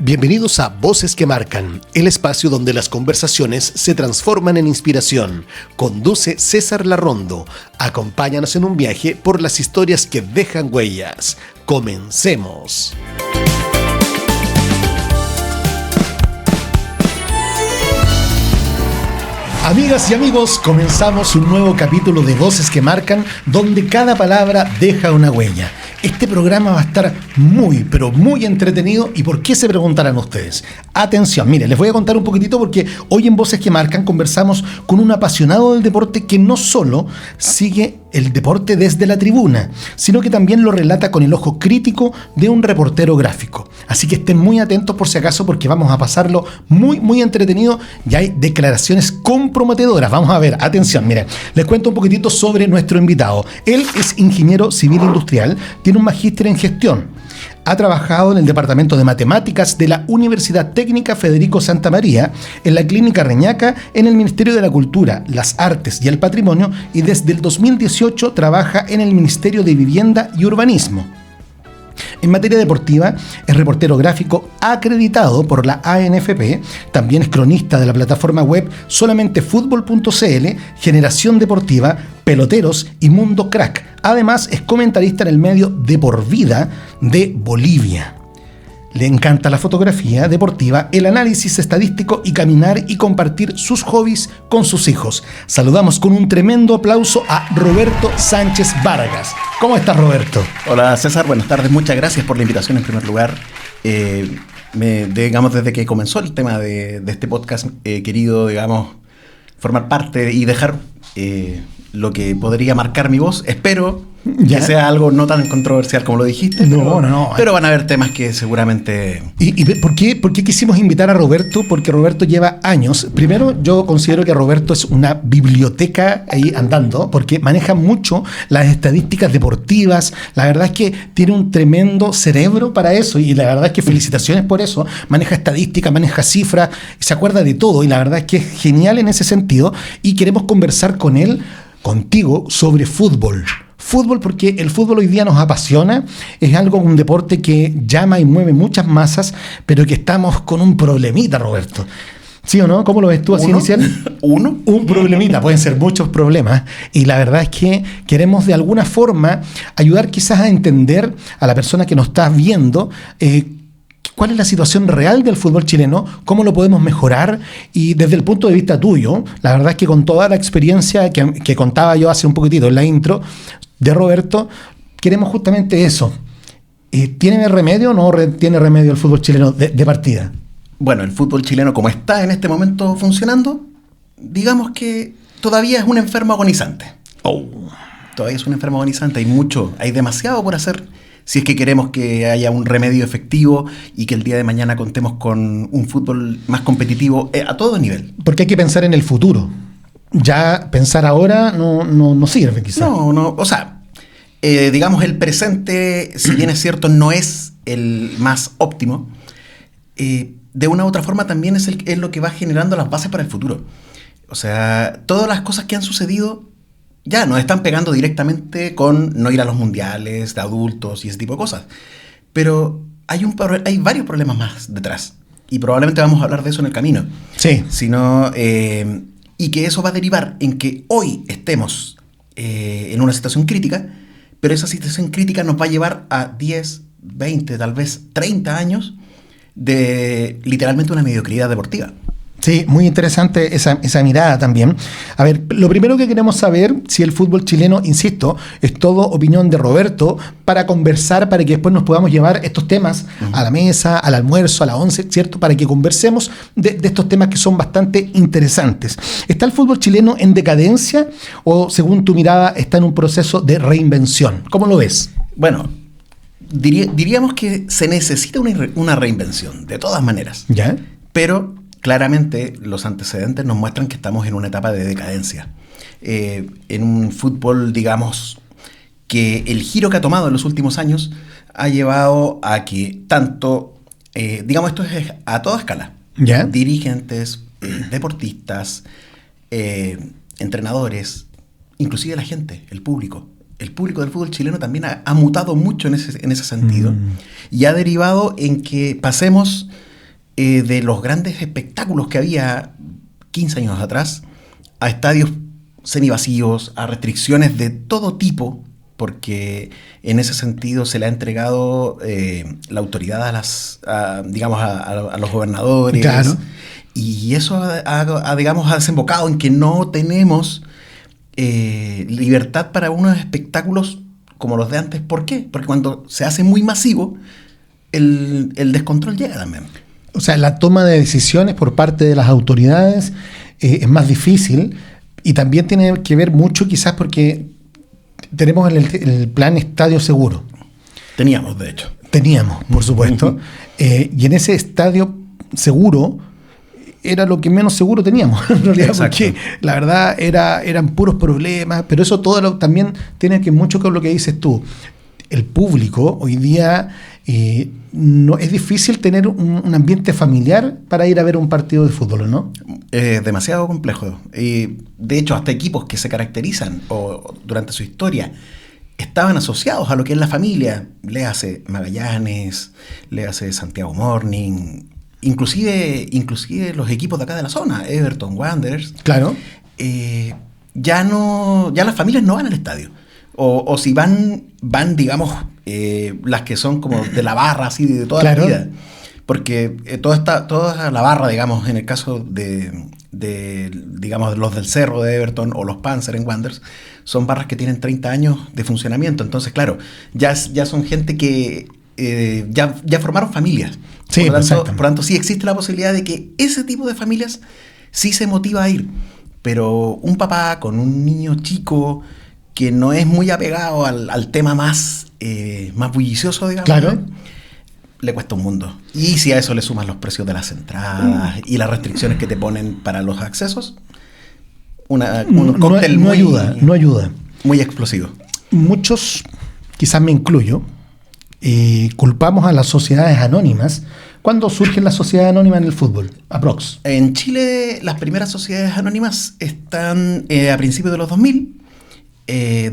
Bienvenidos a Voces que Marcan, el espacio donde las conversaciones se transforman en inspiración. Conduce César Larrondo. Acompáñanos en un viaje por las historias que dejan huellas. ¡Comencemos! Amigas y amigos, comenzamos un nuevo capítulo de Voces que Marcan, donde cada palabra deja una huella. Este programa va a estar muy, pero muy entretenido. ¿Y por qué se preguntarán ustedes? Atención, miren, les voy a contar un poquitito porque hoy en Voces que Marcan conversamos con un apasionado del deporte que no solo sigue el deporte desde la tribuna, sino que también lo relata con el ojo crítico de un reportero gráfico. Así que estén muy atentos por si acaso, porque vamos a pasarlo muy, muy entretenido y hay declaraciones comprometedoras. Vamos a ver, atención, miren, les cuento un poquitito sobre nuestro invitado. Él es ingeniero civil industrial, tiene un magíster en gestión. Ha trabajado en el Departamento de Matemáticas de la Universidad Técnica Federico Santa María, en la Clínica Reñaca, en el Ministerio de la Cultura, las Artes y el Patrimonio, y desde el 2018 trabaja en el Ministerio de Vivienda y Urbanismo. En materia deportiva, es reportero gráfico acreditado por la ANFP, también es cronista de la plataforma web solamentefutbol.cl, Generación Deportiva, Peloteros y Mundo Crack. Además, es comentarista en el medio De Por Vida de Bolivia. Le encanta la fotografía deportiva, el análisis estadístico y caminar y compartir sus hobbies con sus hijos. Saludamos con un tremendo aplauso a Roberto Sánchez Vargas. ¿Cómo estás, Roberto? Hola, César. Buenas tardes. Muchas gracias por la invitación en primer lugar. Digamos, desde que comenzó el tema de este podcast, he querido, digamos, formar parte y dejar lo que podría marcar mi voz. Espero que sea algo no tan controversial como lo dijiste. No. Pero van a haber temas que seguramente... ¿Y por qué quisimos invitar a Roberto? Porque Roberto lleva años. Primero, yo considero que Roberto es una biblioteca ahí andando, porque maneja mucho las estadísticas deportivas. La verdad es que tiene un tremendo cerebro para eso, y la verdad es que felicitaciones por eso. Maneja estadísticas, maneja cifras, se acuerda de todo, y la verdad es que es genial en ese sentido. Y queremos conversar con él, contigo, sobre fútbol. Fútbol, porque el fútbol hoy día nos apasiona, es un deporte que llama y mueve muchas masas, pero que estamos con un problemita, Roberto. ¿Sí o no? ¿Cómo lo ves tú así inicial? Un problemita, pueden ser muchos problemas, y la verdad es que queremos de alguna forma ayudar quizás a entender a la persona que nos está viendo cuál es la situación real del fútbol chileno, cómo lo podemos mejorar, y desde el punto de vista tuyo, la verdad es que con toda la experiencia que contaba yo hace un poquitito en la intro de Roberto, queremos justamente eso. ¿Tiene remedio o no tiene remedio el fútbol chileno de partida? Bueno, el fútbol chileno, como está en este momento funcionando, digamos que todavía es un enfermo agonizante. Todavía es un enfermo agonizante, hay demasiado por hacer si es que queremos que haya un remedio efectivo y que el día de mañana contemos con un fútbol más competitivo a todo nivel. Porque hay que pensar en el futuro. Ya pensar ahora no sirve, quizás. No, o sea, digamos, el presente, si bien es cierto, no es el más óptimo, de una u otra forma también es lo que va generando las bases para el futuro. O sea, todas las cosas que han sucedido ya nos están pegando directamente con no ir a los mundiales de adultos y ese tipo de cosas. Pero hay varios problemas más detrás. Y probablemente vamos a hablar de eso en el camino. Sí. Y que eso va a derivar en que hoy estemos en una situación crítica, pero esa situación crítica nos va a llevar a 10, 20, tal vez 30 años de literalmente una mediocridad deportiva. Sí, muy interesante esa mirada también. A ver, lo primero que queremos saber, si el fútbol chileno, insisto, es todo opinión de Roberto, para conversar, para que después nos podamos llevar estos temas a la mesa, al almuerzo, a la once, ¿cierto? Para que conversemos de estos temas que son bastante interesantes. ¿Está el fútbol chileno en decadencia o, según tu mirada, está en un proceso de reinvención? ¿Cómo lo ves? Bueno, diríamos que se necesita una reinvención, de todas maneras. ¿Ya? Pero claramente los antecedentes nos muestran que estamos en una etapa de decadencia. En un fútbol, digamos, que el giro que ha tomado en los últimos años ha llevado a que tanto, digamos, esto es a toda escala, ¿ya? Dirigentes, deportistas, entrenadores, inclusive la gente, el público del fútbol chileno también ha mutado mucho en ese sentido, y ha derivado en que pasemos de los grandes espectáculos que había 15 años atrás, a estadios semivacíos, a restricciones de todo tipo, porque en ese sentido se le ha entregado la autoridad a los gobernadores. Claro. Y eso digamos, ha desembocado en que no tenemos libertad para unos espectáculos como los de antes. ¿Por qué? Porque cuando se hace muy masivo, el descontrol llega también. O sea, la toma de decisiones por parte de las autoridades es más difícil, y también tiene que ver mucho quizás porque tenemos el plan Estadio Seguro. Teníamos, de hecho. Teníamos, por supuesto. Y en ese estadio seguro era lo que menos seguro teníamos, en realidad. Exacto. Porque la verdad eran puros problemas, pero eso todo también tiene que ver mucho con lo que dices tú. El público hoy día no es difícil tener un ambiente familiar para ir a ver un partido de fútbol, ¿no? Demasiado complejo. De hecho, hasta equipos que se caracterizan o durante su historia estaban asociados a lo que es la familia. Léase Magallanes, léase Santiago Morning, inclusive los equipos de acá de la zona, Everton, Wanderers. Claro. Ya las familias no van al estadio. O si van, digamos, las que son como de la barra, así de toda la vida. Porque toda la barra, digamos, en el caso de digamos, los del Cerro de Everton o los Panzer en Wanderers, son barras que tienen 30 años de funcionamiento. Entonces, claro, ya son gente que ya formaron familias. Sí, por lo tanto, sí existe la posibilidad de que ese tipo de familias sí se motiva a ir. Pero un papá con un niño chico que no es muy apegado al tema más bullicioso, digamos, claro, le cuesta un mundo. Y si a eso le sumas los precios de las entradas y las restricciones que te ponen para los accesos, un cóctel no ayuda. Muy explosivo. Muchos, quizás me incluyo, culpamos a las sociedades anónimas. ¿Cuándo surgen las sociedades anónimas en el fútbol? Aprox. En Chile, las primeras sociedades anónimas están a principios de los 2000, 2003,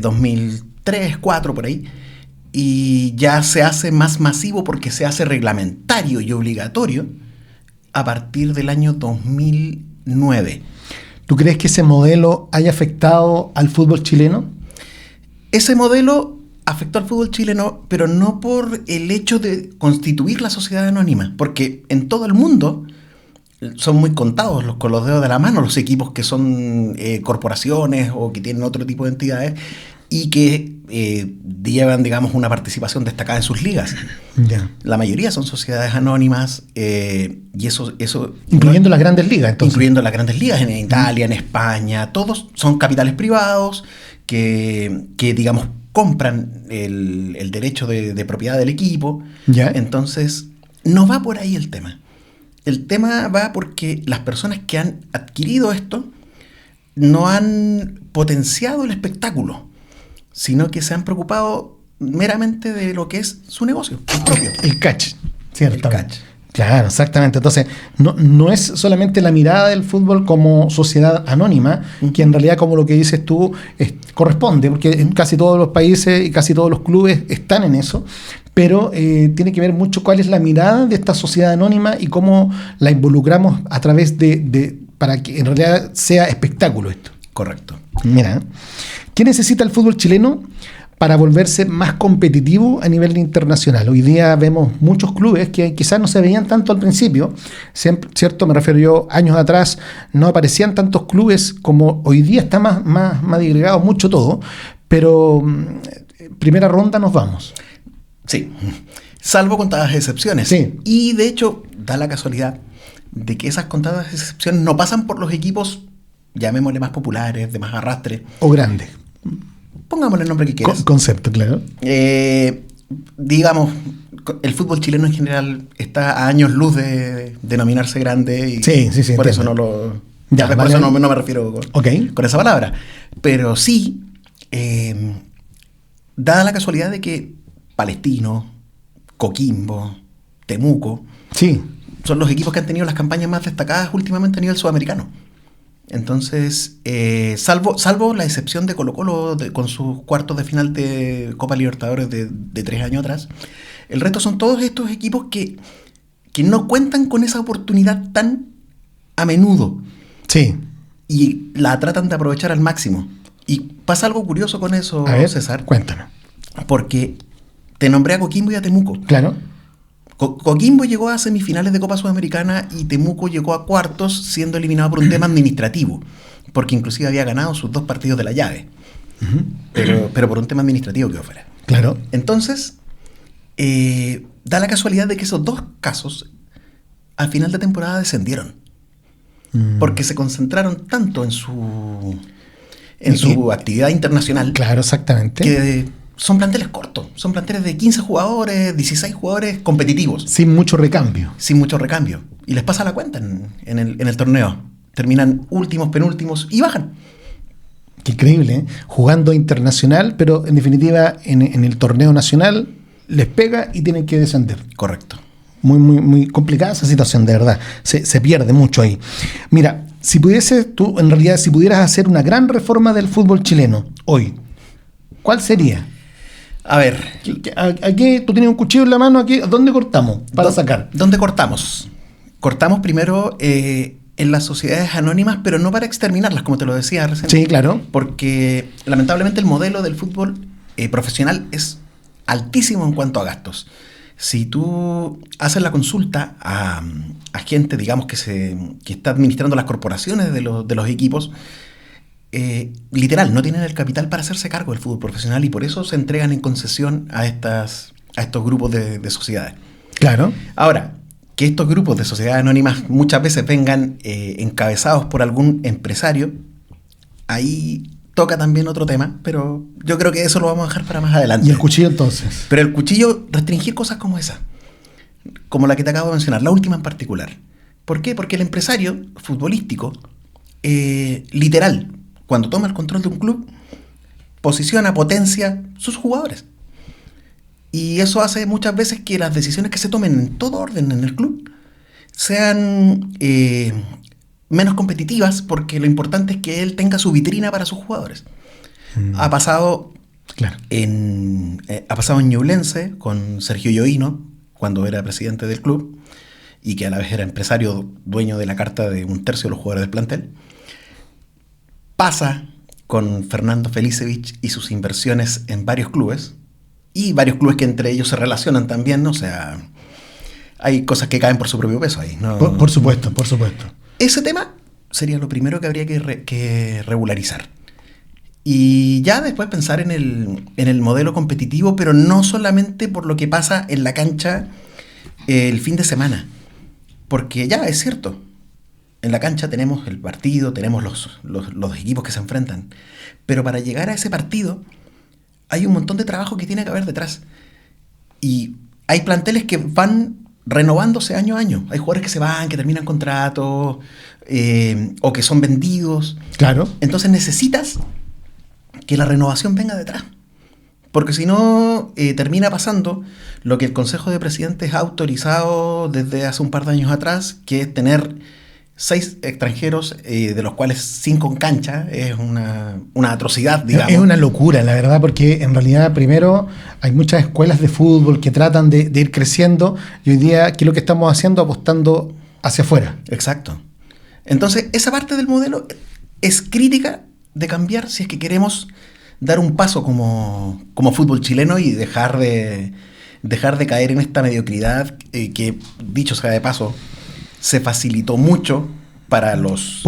2004, por ahí, y ya se hace más masivo porque se hace reglamentario y obligatorio a partir del año 2009. ¿Tú crees que ese modelo haya afectado al fútbol chileno? Ese modelo afectó al fútbol chileno, pero no por el hecho de constituir la sociedad anónima, porque en todo el mundo son muy contados con los dedos de la mano los equipos que son corporaciones o que tienen otro tipo de entidades y que llevan, digamos, una participación destacada en sus ligas. Yeah. La mayoría son sociedades anónimas y eso incluyendo las grandes ligas, entonces. Incluyendo las grandes ligas en Italia, en España, todos son capitales privados que digamos, compran el derecho de propiedad del equipo. Yeah. Entonces, no va por ahí el tema. El tema va porque las personas que han adquirido esto no han potenciado el espectáculo, sino que se han preocupado meramente de lo que es su negocio, el propio. El catch, ¿cierto? El catch. Claro, exactamente. Entonces, no es solamente la mirada del fútbol como sociedad anónima, que en realidad, como lo que dices tú, corresponde, porque en casi todos los países y casi todos los clubes están en eso, pero tiene que ver mucho cuál es la mirada de esta sociedad anónima y cómo la involucramos a través para que en realidad sea espectáculo esto. Correcto. Mira, ¿qué necesita el fútbol chileno para volverse más competitivo a nivel internacional? Hoy día vemos muchos clubes que quizás no se veían tanto al principio, ¿cierto? Me refiero yo, años atrás no aparecían tantos clubes como hoy día, está más disgregado mucho todo, pero primera ronda nos vamos. Sí, salvo contadas excepciones. Sí. Y de hecho, da la casualidad de que esas contadas excepciones no pasan por los equipos, llamémosle más populares, de más arrastre. O grandes. Pongámosle el nombre que quieras. Concepto, claro. Digamos, el fútbol chileno en general está a años luz de denominarse grande. Y sí, por entiendo. eso no lo... Ya, por eso no me refiero con esa palabra. Pero sí, dada la casualidad de que Palestino, Coquimbo, Temuco, sí, son los equipos que han tenido las campañas más destacadas últimamente a nivel sudamericano. Entonces, salvo la excepción de Colo-Colo con sus cuartos de final de Copa Libertadores de 3 años atrás, el resto son todos estos equipos que que no cuentan con esa oportunidad tan a menudo. Sí. Y la tratan de aprovechar al máximo. Y pasa algo curioso con eso, A ver, César. cuéntanos. Porque te nombré a Coquimbo y a Temuco. Claro. Coquimbo llegó a semifinales de Copa Sudamericana y Temuco llegó a cuartos siendo eliminado por un tema administrativo, porque inclusive había ganado sus 2 partidos de la llave, pero por un tema administrativo quedó fuera. Claro. Entonces, da la casualidad de que esos 2 casos al final de temporada descendieron, porque se concentraron tanto en su actividad internacional. Claro, exactamente. Que son planteles cortos, son planteles de 15 jugadores, 16 jugadores competitivos. Sin mucho recambio. Sin mucho recambio. Y les pasa la cuenta en el torneo. Terminan últimos, penúltimos y bajan. Qué increíble, ¿eh? Jugando internacional, pero en definitiva en el torneo nacional les pega y tienen que descender. Correcto. Muy, muy, muy complicada esa situación, de verdad. Se pierde mucho ahí. Mira, si pudieras hacer una gran reforma del fútbol chileno hoy, ¿cuál sería? A ver. Aquí tú tienes un cuchillo en la mano, aquí, ¿dónde cortamos para sacar? ¿Dónde cortamos? Cortamos primero en las sociedades anónimas, pero no para exterminarlas, como te lo decía recién. Sí, claro. Porque lamentablemente el modelo del fútbol profesional es altísimo en cuanto a gastos. Si tú haces la consulta a gente, digamos, que está administrando las corporaciones de los equipos, literal, no tienen el capital para hacerse cargo del fútbol profesional y por eso se entregan en concesión a estos grupos de sociedades. Claro. Ahora, que estos grupos de sociedades anónimas muchas veces vengan encabezados por algún empresario, ahí toca también otro tema, pero yo creo que eso lo vamos a dejar para más adelante. ¿Y el cuchillo entonces? Pero el cuchillo, restringir cosas como esa, como la que te acabo de mencionar, la última en particular. ¿Por qué? Porque el empresario futbolístico, literal, cuando toma el control de un club, posiciona, potencia sus jugadores. Y eso hace muchas veces que las decisiones que se tomen en todo orden en el club sean menos competitivas, porque lo importante es que él tenga su vitrina para sus jugadores. Ha pasado en Ñublense con Sergio Yoino, cuando era presidente del club, y que a la vez era empresario, dueño de la carta de 1/3 de los jugadores del plantel. Pasa con Fernando Felicevich y sus inversiones en varios clubes, y varios clubes que entre ellos se relacionan también, ¿no? O sea, hay cosas que caen por su propio peso ahí, ¿no? Por supuesto, por supuesto. Ese tema sería lo primero que habría que regularizar. Y ya después pensar en el modelo competitivo, pero no solamente por lo que pasa en la cancha el fin de semana. Porque ya es cierto, en la cancha tenemos el partido, tenemos los equipos que se enfrentan. Pero para llegar a ese partido hay un montón de trabajo que tiene que haber detrás. Y hay planteles que van renovándose año a año. Hay jugadores que se van, que terminan contratos, o que son vendidos. Claro. Entonces necesitas que la renovación venga detrás. Porque si no, termina pasando lo que el Consejo de Presidentes ha autorizado desde hace un par de años atrás, que es tener 6 extranjeros, de los cuales 5 en cancha. Es una atrocidad, digamos. Es una locura, la verdad, porque en realidad primero hay muchas escuelas de fútbol que tratan de ir creciendo, y hoy día, ¿qué es lo que estamos haciendo? Apostando hacia afuera. Exacto. Entonces, esa parte del modelo es crítica de cambiar si es que queremos dar un paso como fútbol chileno y dejar de caer en esta mediocridad que, dicho sea de paso, se facilitó mucho para los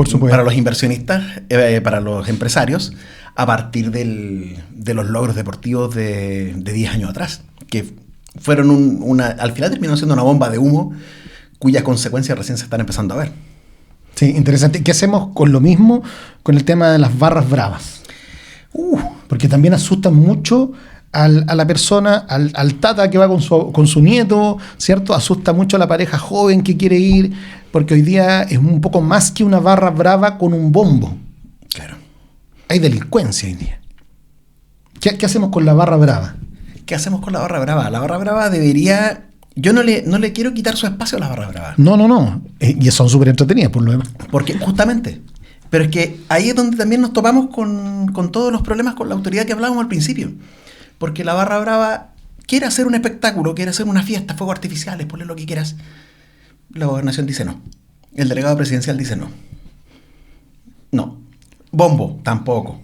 inversionistas, para los empresarios, a partir de los logros deportivos de 10 años atrás, que fueron al final terminó siendo una bomba de humo cuyas consecuencias recién se están empezando a ver. Sí, interesante. ¿Qué hacemos con lo mismo con el tema de las barras bravas? Porque también asustan mucho a la persona, al tata que va con su nieto, ¿cierto? Asusta mucho a la pareja joven que quiere ir, porque hoy día es un poco más que una barra brava con un bombo. Claro. Hay delincuencia hoy día. ¿Qué hacemos con la barra brava? ¿Qué hacemos con la barra brava? La barra brava debería... Yo no le quiero quitar su espacio a las barras bravas. No. Y son súper entretenidas, por lo demás. Porque justamente... Pero es que ahí es donde también nos topamos con todos los problemas con la autoridad que hablábamos al principio. Porque la barra brava quiere hacer un espectáculo, quiere hacer una fiesta, fuegos artificiales, ponle lo que quieras. la gobernación dice no. El delegado presidencial dice no. No. Bombo, tampoco.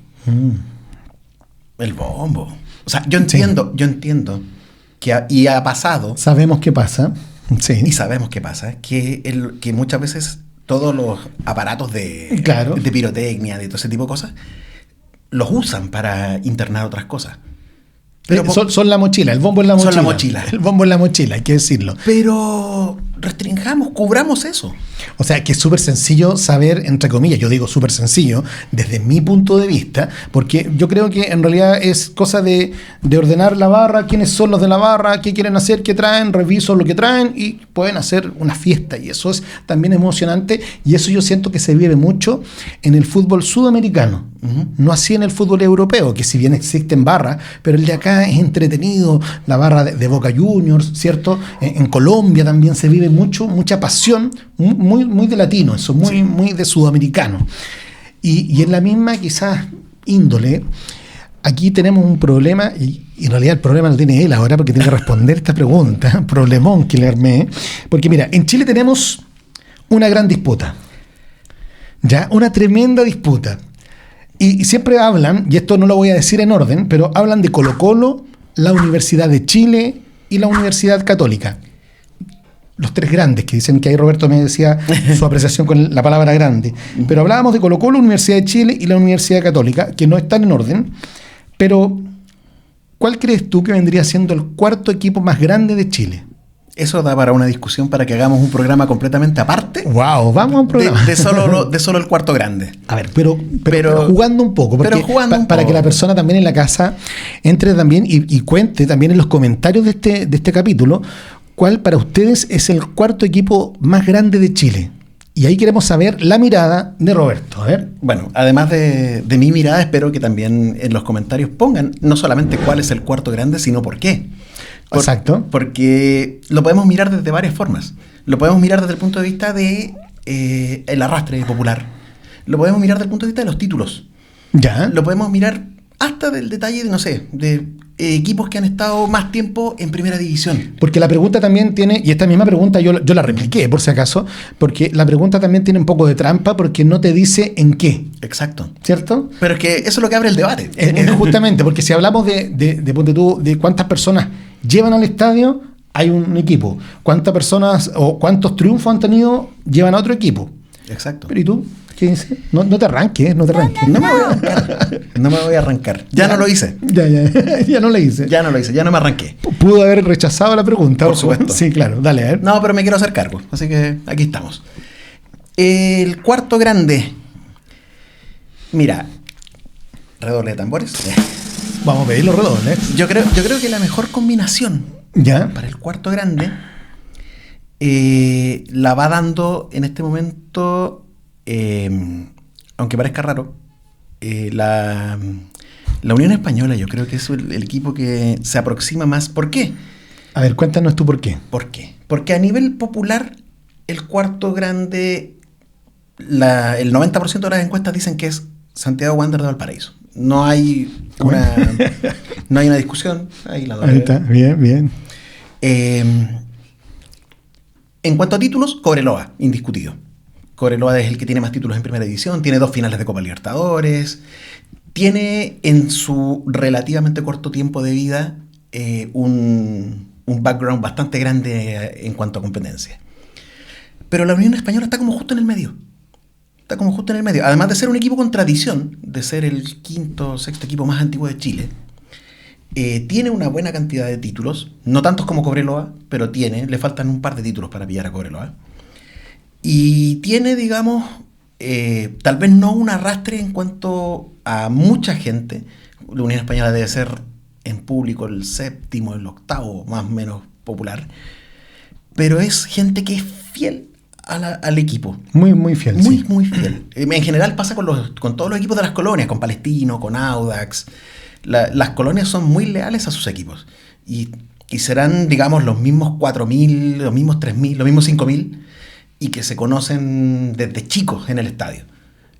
El bombo. O sea, yo entiendo que ha pasado. Sabemos qué pasa. Sí. Y sabemos qué pasa. Que muchas veces todos los aparatos de pirotecnia, de todo ese tipo de cosas, los usan para internar otras cosas. Pero son la mochila, el bombo es la mochila. Son la mochila. El bombo es la mochila, hay que decirlo. Pero restringamos, cubramos eso. O sea, que es súper sencillo saber, entre comillas, yo digo súper sencillo, desde mi punto de vista, porque yo creo que en realidad es cosa de ordenar la barra, quiénes son los de la barra, qué quieren hacer, qué traen, reviso lo que traen y pueden hacer una fiesta. Y eso es también emocionante y eso yo siento que se vive mucho en el fútbol sudamericano. No así en el fútbol europeo, que si bien existen barras, pero el de acá es entretenido, la barra de Boca Juniors, ¿cierto? En Colombia también se vive mucha pasión, muy de latino, eso, muy de sudamericano. Y en la misma quizás índole, aquí tenemos un problema, y en realidad el problema lo tiene él ahora porque tiene que responder esta pregunta, problemón que le armé, porque mira, en Chile tenemos una gran disputa, ya, una tremenda disputa. Y siempre hablan, y esto no lo voy a decir en orden, pero hablan de Colo-Colo, la Universidad de Chile y la Universidad Católica. Los tres grandes, que dicen que ahí Roberto me decía su apreciación con la palabra grande. Pero hablábamos de Colo-Colo, Universidad de Chile y la Universidad Católica, que no están en orden. Pero, ¿cuál crees tú que vendría siendo el cuarto equipo más grande de Chile? Eso da para una discusión para que hagamos un programa completamente aparte. Wow, vamos a un programa. De solo el cuarto grande. A ver, pero jugando un poco, porque para que la persona también en la casa entre también y cuente también en los comentarios de este capítulo, ¿cuál para ustedes es el cuarto equipo más grande de Chile? Y ahí queremos saber la mirada de Roberto. A ver. Bueno, además de mi mirada, espero que también en los comentarios pongan no solamente cuál es el cuarto grande, sino por qué. Exacto. Porque lo podemos mirar desde varias formas. Lo podemos mirar desde el punto de vista de el arrastre popular. Lo podemos mirar desde el punto de vista de los títulos. Ya. Lo podemos mirar hasta del detalle de, no sé, de equipos que han estado más tiempo en primera división. Porque la pregunta también tiene, y esta misma pregunta yo la repliqué por si acaso, porque la pregunta también tiene un poco de trampa porque no te dice en qué. Exacto. ¿Cierto? Pero es que eso es lo que abre el debate. Justamente, porque si hablamos ponte tú, de cuántas personas llevan al estadio, hay un equipo. ¿Cuántas personas o cuántos triunfos han tenido llevan a otro equipo? Exacto. Pero ¿y tú? ¿Qué dices? No te arranques, no te arranques. No me voy a arrancar. No me voy a arrancar. Ya no lo hice. Ya no lo hice. Ya no lo hice, ya no me arranqué. Pudo haber rechazado la pregunta. Por supuesto. Sí, claro, dale, a ver. No, pero me quiero hacer cargo, así que aquí estamos. El cuarto grande. Mira, redoble de tambores. Vamos a pedir los redobles. Yo creo que la mejor combinación para el cuarto grande la va dando en este momento, aunque parezca raro, la Unión Española. Yo creo que es el equipo que se aproxima más. ¿Por qué? A ver, cuéntanos tú por qué. ¿Por qué? Porque a nivel popular, el cuarto grande, el 90% de las encuestas dicen que es Santiago Wanderers de Valparaíso. No hay una discusión. Ahí está, bien. En cuanto a títulos, Cobreloa, indiscutido. Cobreloa es el que tiene más títulos en primera división, tiene 2 finales de Copa Libertadores, tiene en su relativamente corto tiempo de vida un background bastante grande en cuanto a competencia. Pero la Unión Española está como justo en el medio. Además de ser un equipo con tradición, de ser el quinto o sexto equipo más antiguo de Chile, tiene una buena cantidad de títulos, no tantos como Cobreloa, pero le faltan un par de títulos para pillar a Cobreloa. Y tiene, digamos, tal vez no un arrastre en cuanto a mucha gente. La Unión Española debe ser en público el séptimo, el octavo más o menos popular, pero es gente que es fiel al equipo. Muy fiel. Muy fiel. En general pasa con todos los equipos de las colonias, con Palestino, con Audax. Las colonias son muy leales a sus equipos. Y serán, digamos, los mismos 4.000, los mismos 3.000, los mismos 5.000, y que se conocen desde chicos en el estadio.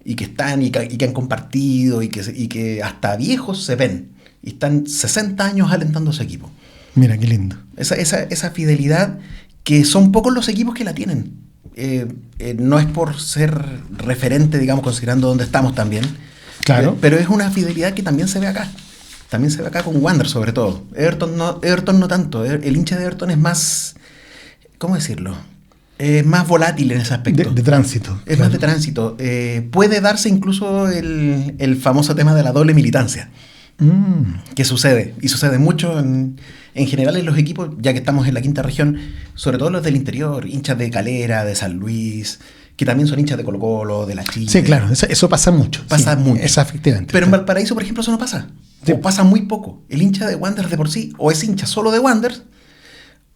Y que están, y que han compartido, y que hasta viejos se ven. Y están 60 años alentando a su equipo. Mira, qué lindo. Esa fidelidad que son pocos los equipos que la tienen. No es por ser referente, digamos, considerando dónde estamos también. Claro. Pero es una fidelidad que también se ve acá. También se ve acá con Wander, sobre todo. Everton no tanto. El hincha de Everton es más, ¿cómo decirlo? Es más volátil en ese aspecto. De tránsito. Es más de tránsito. Puede darse incluso el famoso tema de la doble militancia. Que sucede. Y sucede mucho en general en los equipos, ya que estamos en la quinta región, sobre todo los del interior, hinchas de Calera, de San Luis, que también son hinchas de Colo-Colo, de la Chile. Sí, claro, eso pasa mucho. Pasa mucho. Efectivamente. Pero en Valparaíso, por ejemplo, eso no pasa. Sí. O pasa muy poco. El hincha de Wander de por sí, o es hincha solo de Wander,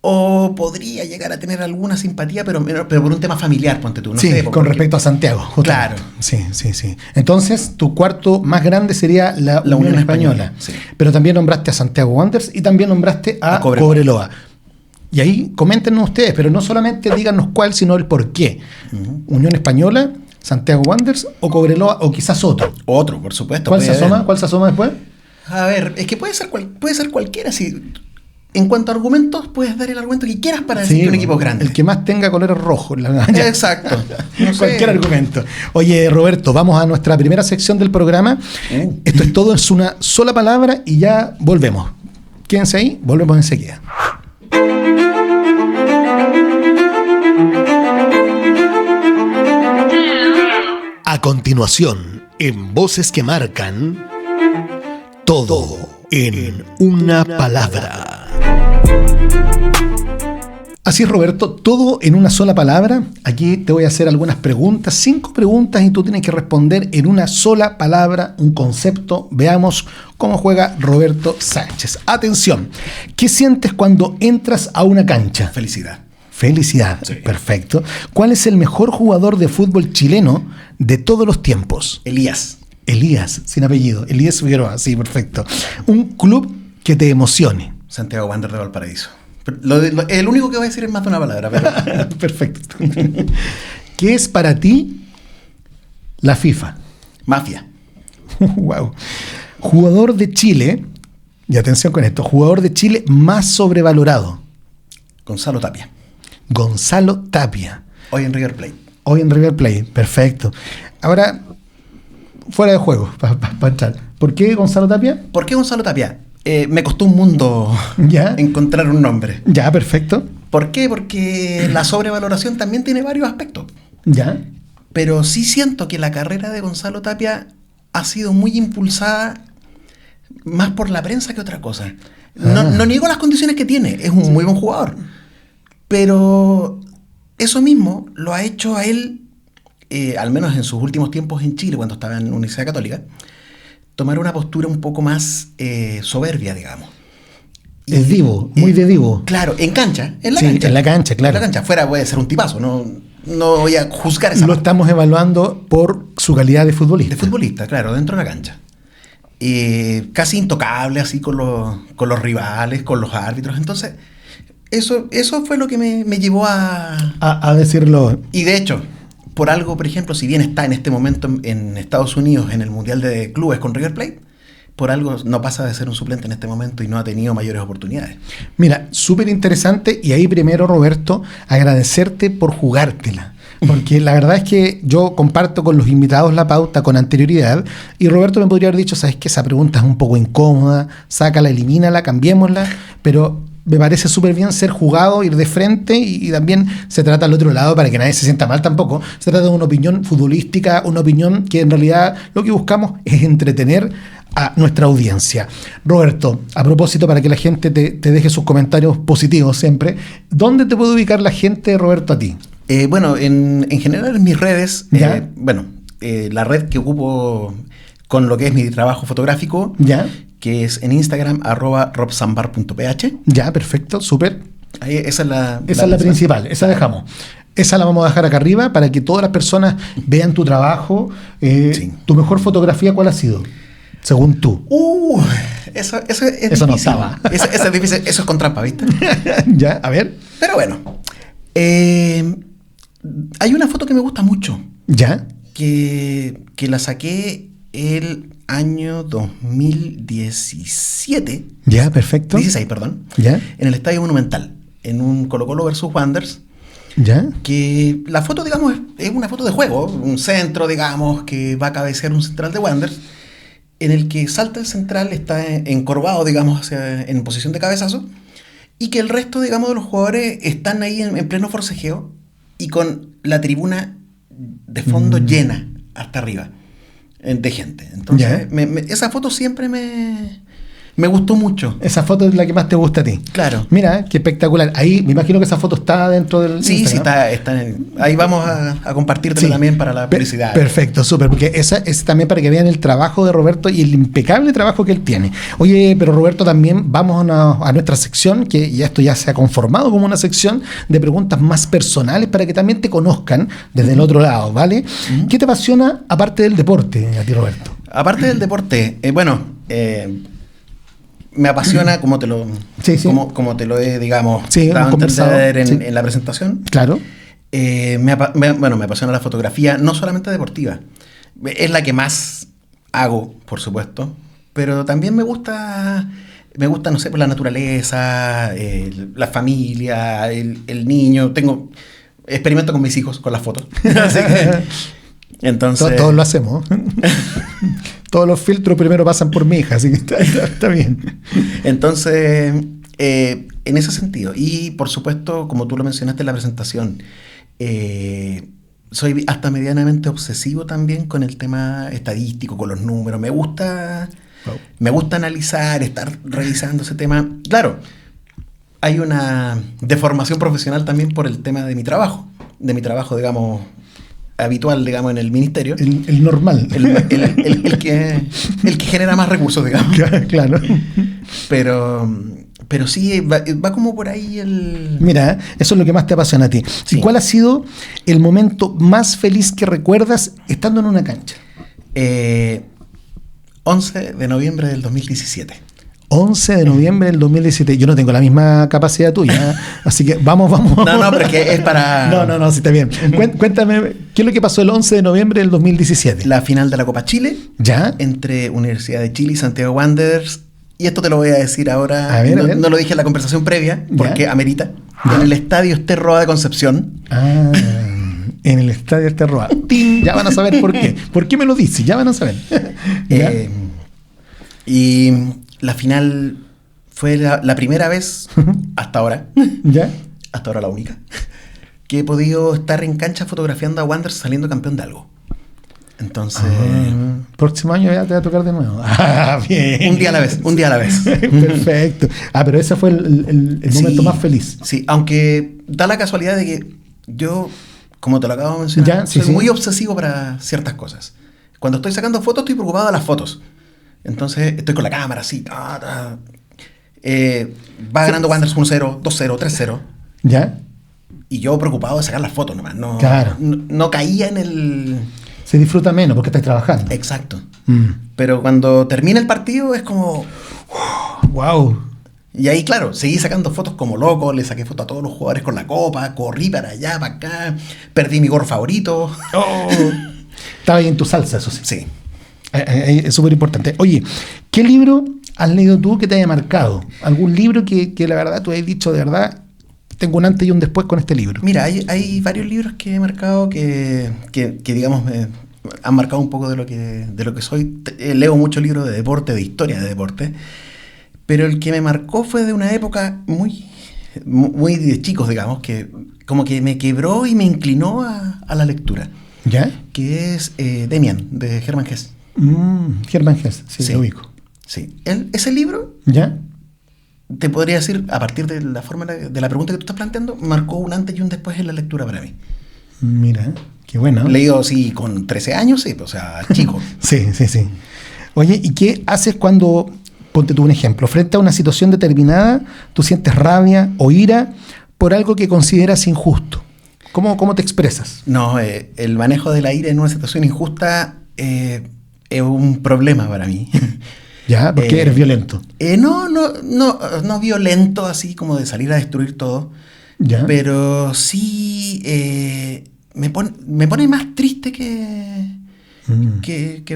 o podría llegar a tener alguna simpatía, pero por un tema familiar, ponte tú. No Sí, sé, con respecto a Santiago. Claro. Sí. Entonces, tu cuarto más grande sería la Unión Española. Sí. Pero también nombraste a Santiago Wanderers y también nombraste a Cobreloa. Y ahí coméntenos ustedes, pero no solamente díganos cuál, sino el por qué. Unión Española, Santiago Wanderers o Cobreloa o quizás otro. Otro, por supuesto. ¿Cuál se asoma después? A ver, es que puede ser cualquiera. Si, en cuanto a argumentos, puedes dar el argumento que quieras para decir que un equipo es grande. El que más tenga colores rojos. Exacto. No sé. Cualquier argumento. Oye, Roberto, vamos a nuestra primera sección del programa. Esto es todo, es una sola palabra y ya volvemos. Quédense ahí, volvemos enseguida. A continuación, en Voces que Marcan, todo en una palabra. Así es, Roberto, todo en una sola palabra. Aquí te voy a hacer algunas preguntas, 5 preguntas, y tú tienes que responder en una sola palabra, un concepto. Veamos cómo juega Roberto Sánchez. Atención, ¿qué sientes cuando entras a una cancha? Felicidad. Felicidad, sí. Perfecto. ¿Cuál es el mejor jugador de fútbol chileno de todos los tiempos? Elías, sin apellido. Elías Figueroa, sí, perfecto. Un club que te emocione. Santiago Wander de Valparaíso. El único que voy a decir es más de una palabra, pero... Perfecto. ¿Qué es para ti la FIFA? Mafia. Wow. Jugador de Chile, y atención con esto, jugador de Chile más sobrevalorado. Gonzalo Tapia. Gonzalo Tapia. Hoy en River Plate, perfecto. Ahora, fuera de juego, para entrar. ¿Por qué Gonzalo Tapia? Me costó un mundo encontrar un nombre. Ya, perfecto. ¿Por qué? Porque la sobrevaloración también tiene varios aspectos. Ya. Pero sí siento que la carrera de Gonzalo Tapia ha sido muy impulsada más por la prensa que otra cosa. No niego las condiciones que tiene, es un muy buen jugador. Pero eso mismo lo ha hecho a él, al menos en sus últimos tiempos en Chile, cuando estaba en Universidad Católica, tomar una postura un poco más soberbia, digamos. Es divo, muy de divo. Claro, en la cancha. En la cancha, claro. En la cancha, fuera puede ser un tipazo, no voy a juzgar esa. Lo estamos evaluando por su calidad de futbolista. De futbolista, claro, dentro de la cancha. Casi intocable, así con los rivales, con los árbitros. Entonces, eso fue lo que me llevó a decirlo. Y de hecho, por algo, por ejemplo, si bien está en este momento en Estados Unidos en el Mundial de Clubes con River Plate, por algo no pasa de ser un suplente en este momento y no ha tenido mayores oportunidades. Mira, súper interesante, y ahí primero, Roberto, agradecerte por jugártela. Porque la verdad es que yo comparto con los invitados la pauta con anterioridad, y Roberto me podría haber dicho, ¿sabes qué? Esa pregunta es un poco incómoda, sácala, elimínala, cambiémosla, pero me parece súper bien ser jugado, ir de frente, y también se trata al otro lado para que nadie se sienta mal tampoco. Se trata de una opinión futbolística, una opinión que en realidad lo que buscamos es entretener a nuestra audiencia. Roberto, a propósito, para que la gente te deje sus comentarios positivos siempre, ¿dónde te puede ubicar la gente, Roberto, a ti? Bueno, en general en mis redes, la red que ocupo con lo que es mi trabajo fotográfico, que es en Instagram, @robsambar.ph. Ya, perfecto, súper. Esa es la principal, esa dejamos. Esa la vamos a dejar acá arriba para que todas las personas vean tu trabajo. Sí. ¿Tu mejor fotografía cuál ha sido? Según tú. Eso es difícil. No estaba. Eso es difícil, eso es con trampa, ¿viste? Ya, a ver. Pero bueno. Hay una foto que me gusta mucho. ¿Ya? Que la saqué el año 2017. Ya, perfecto. 16, perdón. Ya. En el Estadio Monumental. en un Colo-Colo versus Wanderers. ¿Ya? Que la foto, digamos, es una foto de juego, un centro, digamos, que va a cabecear un central de Wanderers, en el que salta el central, está encorvado, digamos, en posición de cabezazo, y que el resto, digamos, de los jugadores están ahí en pleno forcejeo y con la tribuna de fondo llena hasta arriba de gente. Entonces, esa foto siempre me gustó mucho. Esa foto es la que más te gusta a ti. Claro. Mira, qué espectacular. Ahí me imagino que esa foto está dentro del Sí, Instagram. sí, está ahí vamos a compartirte también para la publicidad. Perfecto, súper, porque esa es también para que vean el trabajo de Roberto y el impecable trabajo que él tiene. Oye, pero Roberto, también vamos a nuestra sección, que ya esto ya se ha conformado como una sección de preguntas más personales para que también te conozcan desde el otro lado, ¿vale? ¿Qué te apasiona aparte del deporte a ti, Roberto? Aparte del deporte, me apasiona, como te lo he, digamos, dado a entender en la presentación. Claro. Me apasiona la fotografía, no solamente deportiva. Es la que más hago, por supuesto. Pero también me gusta, no sé, la naturaleza, la familia, el niño. Experimento con mis hijos, con las fotos. Así que, entonces... Todos lo hacemos. Todos los filtros primero pasan por mi hija, así que está bien. Entonces, en ese sentido, y por supuesto, como tú lo mencionaste en la presentación, soy hasta medianamente obsesivo también con el tema estadístico, con los números. Me gusta analizar, estar revisando ese tema. Claro, hay una deformación profesional también por el tema de mi trabajo, digamos, habitual, digamos, en el ministerio. El normal. El que genera más recursos, digamos. Claro. Pero sí, va como por ahí el... Mira, eso es lo que más te apasiona a ti. Sí. ¿Y cuál ha sido el momento más feliz que recuerdas estando en una cancha? 11 de noviembre del 2017. 11 de noviembre del 2017. Yo no tengo la misma capacidad tuya, así que vamos. No, pero es que es para... No, sí, está bien. Cuéntame, ¿qué es lo que pasó el 11 de noviembre del 2017? La final de la Copa Chile. ¿Ya? Entre Universidad de Chile y Santiago Wanderers. Y esto te lo voy a decir ahora. A ver. No lo dije en la conversación previa, porque ¿Ya? amerita. ¿Ya? En el Estadio Esterroa de Concepción. En el Estadio Esterroa. ¡Ting! Ya van a saber por qué. ¿Por qué me lo dices? Ya van a saber. Y la final fue la primera vez, hasta ahora, ¿Ya? hasta ahora la única, que he podido estar en cancha fotografiando a Wanderers saliendo campeón de algo. Entonces... próximo año ya te va a tocar de nuevo. Bien. Un día a la vez. Perfecto. Pero ese fue el momento más feliz. Sí, aunque da la casualidad de que yo, como te lo acabo de mencionar, soy muy obsesivo para ciertas cosas. Cuando estoy sacando fotos, estoy preocupado de las fotos. Entonces, estoy con la cámara así. Va ganando Wanderers 1-0, 2-0, 3-0. ¿Ya? Y yo preocupado de sacar las fotos nomás. Claro. No caía en el... Se disfruta menos porque estás trabajando. Exacto. Pero cuando termina el partido es como... ¡Wow! Y ahí, claro, seguí sacando fotos como loco. Le saqué fotos a todos los jugadores con la copa. Corrí para allá, para acá. Perdí mi gorro favorito. Estaba ahí en tu salsa, eso sí. Sí. Es súper importante. Oye, ¿qué libro has leído tú que te haya marcado? ¿Algún libro que la verdad tú has dicho, de verdad, tengo un antes y un después con este libro? Mira, hay varios libros que he marcado que digamos, han marcado un poco de lo que soy. Leo muchos libros de deporte, de historia de deporte, pero el que me marcó fue de una época muy de chicos, digamos, que como que me quebró y me inclinó a la lectura. ¿Ya? Que es Demian, de Hermann Hesse. Hermann Hesse, sí, lo ubico. Sí. Ese libro, ¿ya? Te podría decir, a partir de la forma de la pregunta que tú estás planteando, marcó un antes y un después en la lectura para mí. Mira, qué bueno. Leído, sí, con 13 años, sí, o sea, chico. Sí. Oye, ¿y qué haces cuando, ponte tú un ejemplo, frente a una situación determinada, tú sientes rabia o ira por algo que consideras injusto? ¿Cómo te expresas? No, el manejo de la ira en una situación injusta es un problema para mí. ¿Ya? ¿Por qué eres violento? No violento, así como de salir a destruir todo. ¿Ya? Pero sí me pone más triste que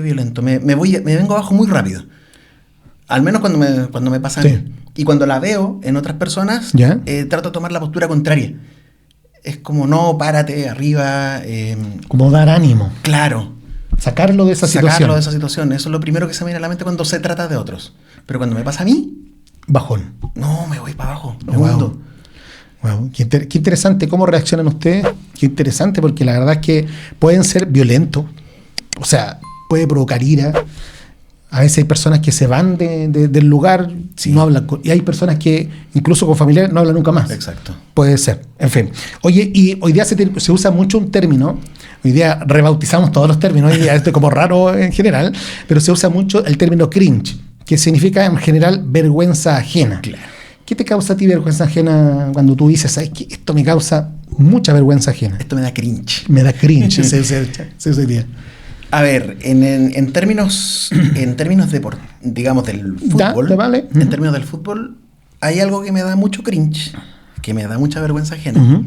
violento. Me vengo abajo muy rápido. Al menos cuando me pasa a Sí. mí. Y cuando la veo en otras personas, ¿Ya? Trato de tomar la postura contraria. Es como, no, párate, arriba. Como dar ánimo, Claro, sacarlo de esa sacarlo situación. de esa situación. Eso es lo primero que se me viene a la mente cuando se trata de otros. Pero cuando me pasa a mí, Bajón. no, me voy para abajo. Me Wow. hundo. Wow, qué interesante cómo reaccionan ustedes. Qué interesante, porque la verdad es que pueden ser violentos. O sea, puede provocar ira. A veces hay personas que se van del lugar, Sí. no hablan y hay personas que incluso con familiares no hablan nunca más. Exacto. Puede ser, en fin. Oye, y hoy día se usa mucho un término, hoy día rebautizamos todos los términos, hoy día esto es como raro en general, pero se usa mucho el término cringe, que significa en general vergüenza ajena. Claro. ¿Qué te causa a ti vergüenza ajena cuando tú dices, ¿sabes qué? Esto me causa mucha vergüenza ajena? Esto me da cringe. Me da cringe, se usa hoy día. A ver, en términos digamos, del fútbol, ¿te vale? en Ujú. términos del fútbol, hay algo que me da mucho cringe, que me da mucha vergüenza ajena, Ujú.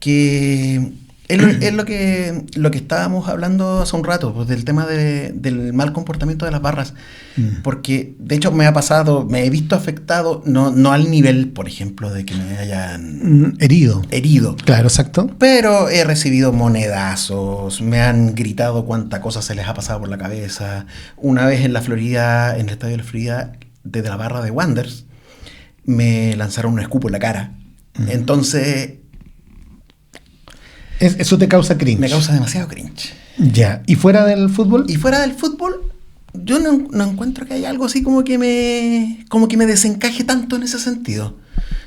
que es lo que estábamos hablando hace un rato, pues, del tema del mal comportamiento de las barras. Porque, de hecho, me ha pasado, me he visto afectado, no al nivel, por ejemplo, de que me hayan Herido. herido. Claro, exacto. Pero he recibido monedazos, me han gritado cuánta cosa se les ha pasado por la cabeza. Una vez en la Florida, en el estadio de la Florida, desde la barra de Wanderers, me lanzaron un escupo en la cara. Entonces, Eso te causa cringe. me causa demasiado cringe. Ya. ¿Y fuera del fútbol? Y fuera del fútbol, yo no encuentro que haya algo así como que me desencaje tanto en ese sentido.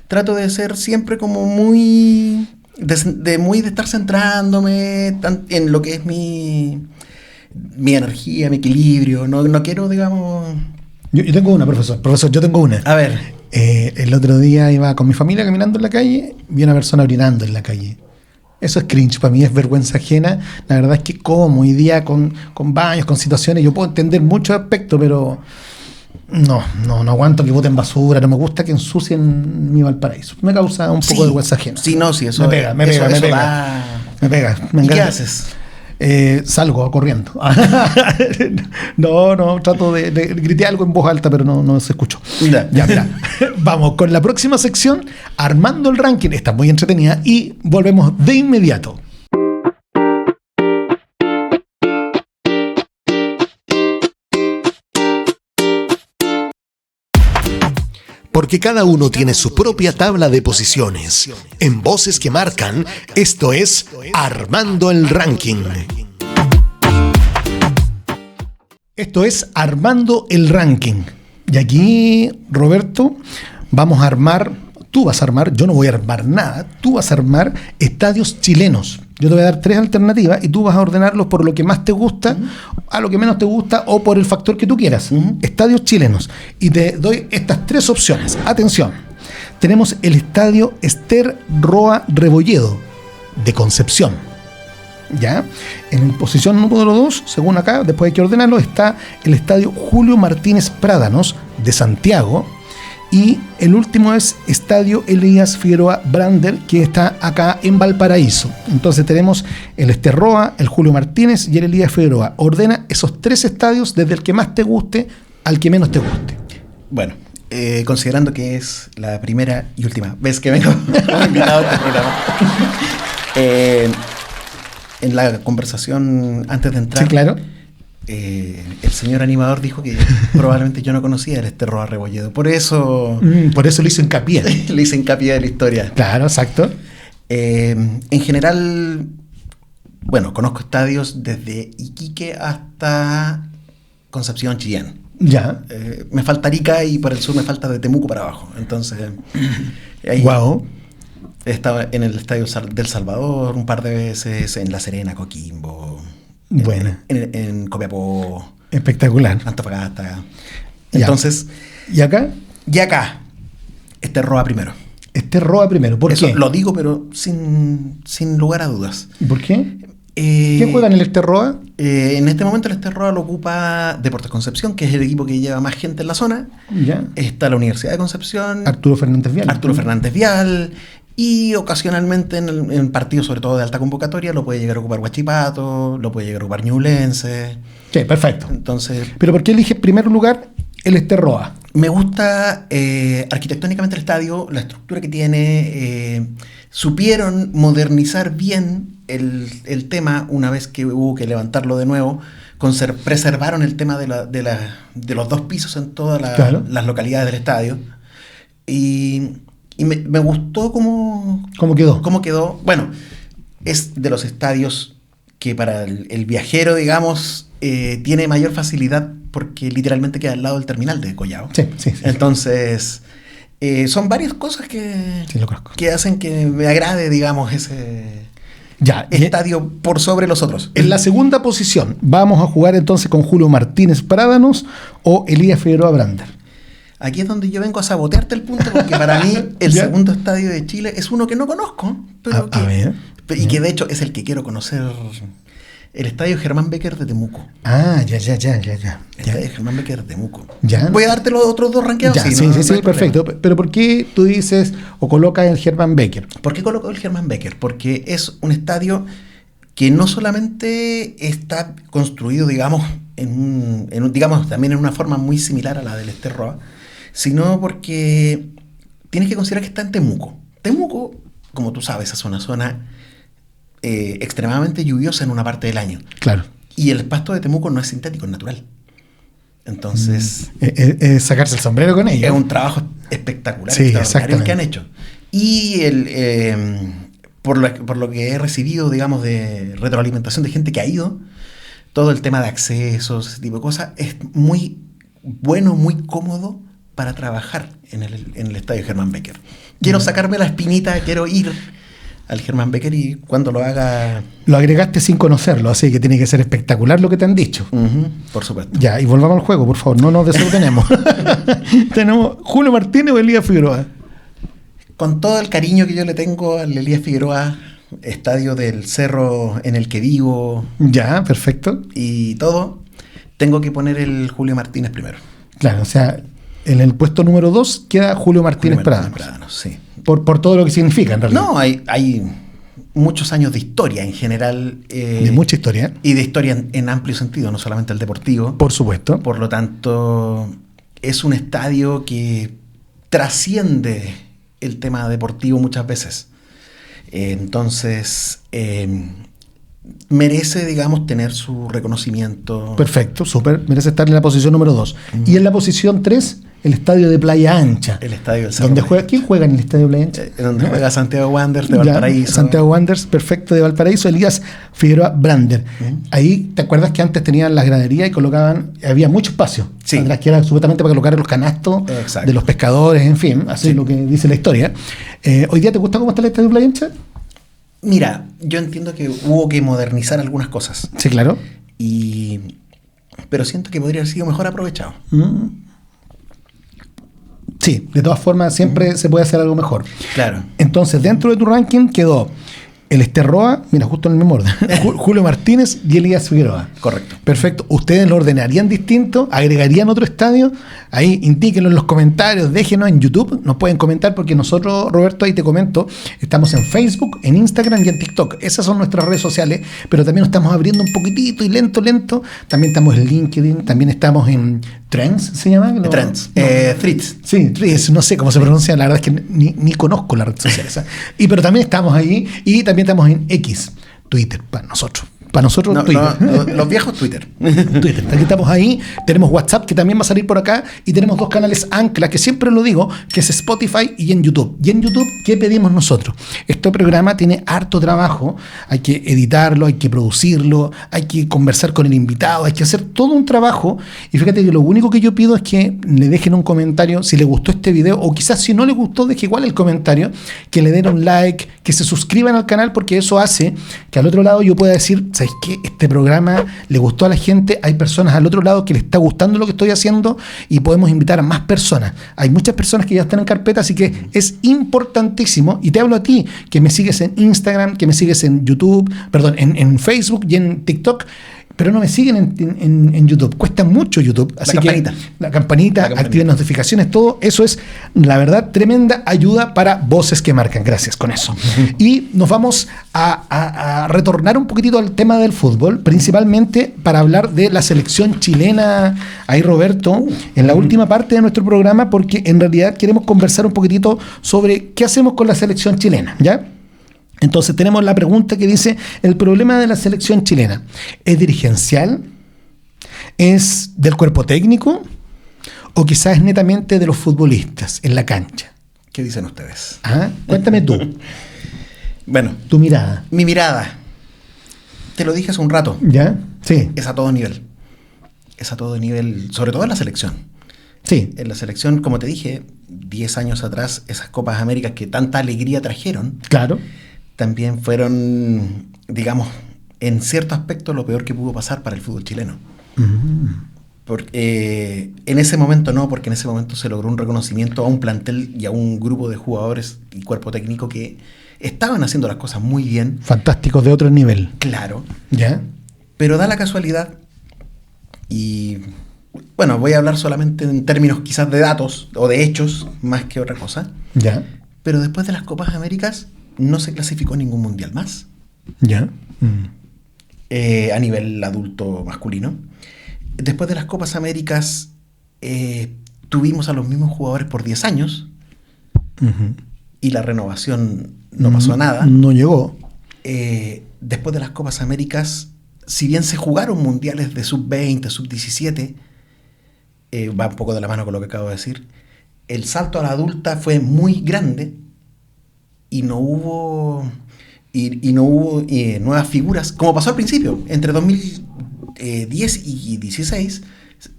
Trato de ser siempre como muy de estar centrándome en lo que es mi energía, mi equilibrio. No quiero, digamos. Yo tengo una, profesor. Profesor, yo tengo una. A ver, El otro día iba con mi familia caminando en la calle, vi una persona orinando en la calle. Eso es cringe, para mí es vergüenza ajena. La verdad es que como hoy día con baños, con situaciones, yo puedo entender muchos aspectos, pero no aguanto que boten basura, no me gusta que ensucien mi Valparaíso. Me causa un poco de vergüenza ajena. Sí, no, sí, eso Me pega, me eso pega. da- Me pega. Me ¿Y qué encanta. haces? Salgo corriendo. No, trato de grité algo en voz alta, pero no se escuchó. Ya. Ya, mira. Vamos con la próxima sección, Armando el Ranking. Está muy entretenida y volvemos de inmediato. Porque cada uno tiene su propia tabla de posiciones. En Voces que Marcan, esto es Armando el Ranking. Esto es Armando el Ranking. Y aquí, Roberto, vamos a armar, tú vas a armar, yo no voy a armar nada, tú vas a armar estadios chilenos. Yo te voy a dar 3 alternativas y tú vas a ordenarlos por lo que más te gusta, a lo que menos te gusta o por el factor que tú quieras. Estadios chilenos. Y te doy estas 3 opciones. Atención. Tenemos el estadio Ester Roa Rebolledo de Concepción. ¿Ya? En posición número 2, según acá, después hay que ordenarlo, está el estadio Julio Martínez Prádanos de Santiago. Y el último es Estadio Elías Figueroa Brander, que está acá en Valparaíso. Entonces tenemos el Esterroa, el Julio Martínez y el Elías Figueroa. Ordena esos 3 estadios desde el que más te guste al que menos te guste. Bueno, considerando que es la primera y última vez que vengo como invitado a este programa, en la conversación antes de entrar, Sí, claro. el señor animador dijo que probablemente yo no conocía el Esterroa Rebolledo. Por eso Por eso le hizo hincapié. le hice hincapié de la historia. Claro, exacto. En general, bueno, conozco estadios desde Iquique hasta Concepción, Chillán. Ya. Me falta Arica y por el sur me falta de Temuco para abajo. Entonces, ahí Wow. he estado en el Estadio del Salvador un par de veces, en La Serena, Coquimbo, Buena. en Copiapó, Espectacular. Antofagasta. Ya. Entonces, ¿Y acá? y acá, Esterroa primero. Esterroa primero. ¿Por Eso qué? lo digo, pero sin lugar a dudas. ¿Y por qué? Eh, ¿Quién juega en el Esterroa? En este momento el Esterroa lo ocupa Deportes Concepción, que es el equipo que lleva más gente en la zona. Ya. Está la Universidad de Concepción, Arturo Fernández Vial. Arturo Fernández Vial, y ocasionalmente en partidos, sobre todo de alta convocatoria, lo puede llegar a ocupar Huachipato, lo puede llegar a ocupar Ñublense. Sí, perfecto. Entonces, ¿Pero por qué elige en primer lugar el Esterroa. Me gusta arquitectónicamente el estadio, la estructura que tiene. Supieron modernizar bien el tema una vez que hubo que levantarlo de nuevo. Preservaron el tema de los 2 pisos en todas las localidades del estadio. Y me gustó cómo quedó. Cómo quedó. Bueno, es de los estadios que para el viajero, digamos, tiene mayor facilidad porque literalmente queda al lado del terminal de Collao. Sí. Entonces, son varias cosas que hacen que me agrade, digamos, ese estadio por sobre los otros. En la segunda posición, ¿vamos a jugar entonces con Julio Martínez Prádanos o Elías Figueroa Brander? Aquí es donde yo vengo a sabotearte el punto, porque para mí el segundo estadio de Chile es uno que no conozco, pero y que de hecho es el que quiero conocer. El estadio Germán Becker de Temuco. Ya. El estadio Germán Becker de Temuco. Ya. Voy a darte los otros 2 ranqueados. Sí, perfecto. Pero ¿por qué tú dices o colocas el Germán Becker? ¿Por qué coloco el Germán Becker? Porque es un estadio que no solamente está construido, digamos, digamos también en una forma muy similar a la del Esterroa, sino porque tienes que considerar que está en Temuco. Temuco, como tú sabes, es una zona extremadamente lluviosa en una parte del año. Claro. Y el pasto de Temuco no es sintético, es natural. Entonces... Es sacarse el sombrero con ello. Es un trabajo espectacular, extraordinario el que han hecho. Y por lo que he recibido, digamos, de retroalimentación de gente que ha ido, todo el tema de accesos, ese tipo de cosas, es muy bueno, muy cómodo para trabajar en el estadio Germán Becker. Quiero sacarme la espinita, quiero ir al Germán Becker y cuando lo haga... Lo agregaste sin conocerlo, así que tiene que ser espectacular lo que te han dicho. Por supuesto. Ya, y volvamos al juego, por favor, no nos desordenemos. Tenemos Julio Martínez o Elías Figueroa. Con todo el cariño que yo le tengo al Elías Figueroa, estadio del cerro en el que vivo... Ya, perfecto. Y todo, tengo que poner el Julio Martínez primero. Claro, o sea, en el puesto número 2 queda Julio Martínez Prádanos. Sí. Por todo lo que significa, en realidad. No, hay muchos años de historia en general. De mucha historia. Y de historia en amplio sentido, no solamente el deportivo. Por supuesto. Por lo tanto, es un estadio que trasciende el tema deportivo muchas veces. Entonces, merece, digamos, tener su reconocimiento. Perfecto, súper. Merece estar en la posición número 2. Y en la posición 3, el estadio de Playa Ancha. El estadio del Cerro. ¿Quién juega en el estadio de Playa Ancha? Donde juega Santiago Wanderers de Valparaíso. Santiago Wanderers, perfecto, de Valparaíso. Elías Figueroa Brander. Ahí, ¿te acuerdas que antes tenían las graderías y colocaban, había mucho espacio? Sí. Atrás, que era supuestamente para colocar los canastos. Exacto. De los pescadores, en fin, así es lo que dice la historia. ¿Hoy día te gusta cómo está el estadio de Playa Ancha? Mira, yo entiendo que hubo que modernizar algunas cosas. Sí, claro. Pero siento que podría haber sido mejor aprovechado. Sí, de todas formas siempre se puede hacer algo mejor. Claro. Entonces, dentro de tu ranking quedó el Esterroa, mira, justo en el mismo orden, Julio Martínez y Elías Figueroa. Correcto. Perfecto. ¿Ustedes lo ordenarían distinto? ¿Agregarían otro estadio? Ahí indíquenlo en los comentarios, déjenos en YouTube, nos pueden comentar porque nosotros, Roberto, ahí te comento, estamos en Facebook, en Instagram y en TikTok. Esas son nuestras redes sociales, pero también nos estamos abriendo un poquitito y lento. También estamos en LinkedIn, también estamos en Trends, ¿se llama? No, Trends. Threads. Sí, Threads, no sé cómo se pronuncia, la verdad es que ni conozco la red social esa. Pero también estamos ahí y también estamos en X, Twitter, para nosotros. Para nosotros, no, Twitter. Los viejos Twitter. Twitter. Aquí estamos ahí. Tenemos WhatsApp, que también va a salir por acá. Y tenemos 2 canales ancla, que siempre lo digo, que es Spotify y en YouTube. Y en YouTube, ¿qué pedimos nosotros? Este programa tiene harto trabajo. Hay que editarlo, hay que producirlo, hay que conversar con el invitado, hay que hacer todo un trabajo. Y fíjate que lo único que yo pido es que le dejen un comentario si les gustó este video, o quizás si no les gustó, deje igual el comentario, que le den un like, que se suscriban al canal, porque eso hace que al otro lado yo pueda decir, ¿sabes qué? Este programa le gustó a la gente, hay personas al otro lado que le está gustando lo que estoy haciendo y podemos invitar a más personas. Hay muchas personas que ya están en carpeta, así que es importantísimo, y te hablo a ti, que me sigues en Instagram, que me sigues en YouTube, perdón, en Facebook y en TikTok. pero no me siguen en YouTube. Cuesta mucho YouTube. Así la campanita, activen notificaciones, todo. Eso es, la verdad, tremenda ayuda para Voces que Marcan. Gracias con eso. Y nos vamos a retornar un poquitito al tema del fútbol, principalmente para hablar de la selección chilena. Ahí, Roberto, en la última parte de nuestro programa, porque en realidad queremos conversar un poquitito sobre qué hacemos con la selección chilena, ¿ya? Entonces tenemos la pregunta que dice, ¿el problema de la selección chilena es dirigencial? ¿Es del cuerpo técnico? ¿O quizás es netamente de los futbolistas en la cancha? ¿Qué dicen ustedes? Cuéntame tú. Bueno, tu mirada. Mi mirada. Te lo dije hace un rato. ¿Ya? Sí. Es a todo nivel. Es a todo nivel, sobre todo en la selección. Sí. En la selección, como te dije, 10 años atrás, esas Copas Américas que tanta alegría trajeron. Claro. También fueron, digamos, en cierto aspecto lo peor que pudo pasar para el fútbol chileno. Porque en ese momento no, porque en ese momento se logró un reconocimiento a un plantel y a un grupo de jugadores y cuerpo técnico que estaban haciendo las cosas muy bien. Fantásticos, de otro nivel. Claro. ¿Ya? Pero da la casualidad, y bueno, voy a hablar solamente en términos quizás de datos o de hechos, más que otra cosa. ¿Ya? Pero después de las Copas Américas no se clasificó ningún mundial más. ¿Ya? A nivel adulto masculino. Después de las Copas Américas tuvimos a los mismos jugadores por 10 años y la renovación no pasó a nada. No llegó. Después de las Copas Américas, si bien se jugaron mundiales de sub-20, sub-17, va un poco de la mano con lo que acabo de decir, el salto a la adulta fue muy grande y no hubo nuevas figuras, como pasó al principio, entre 2010 y 16,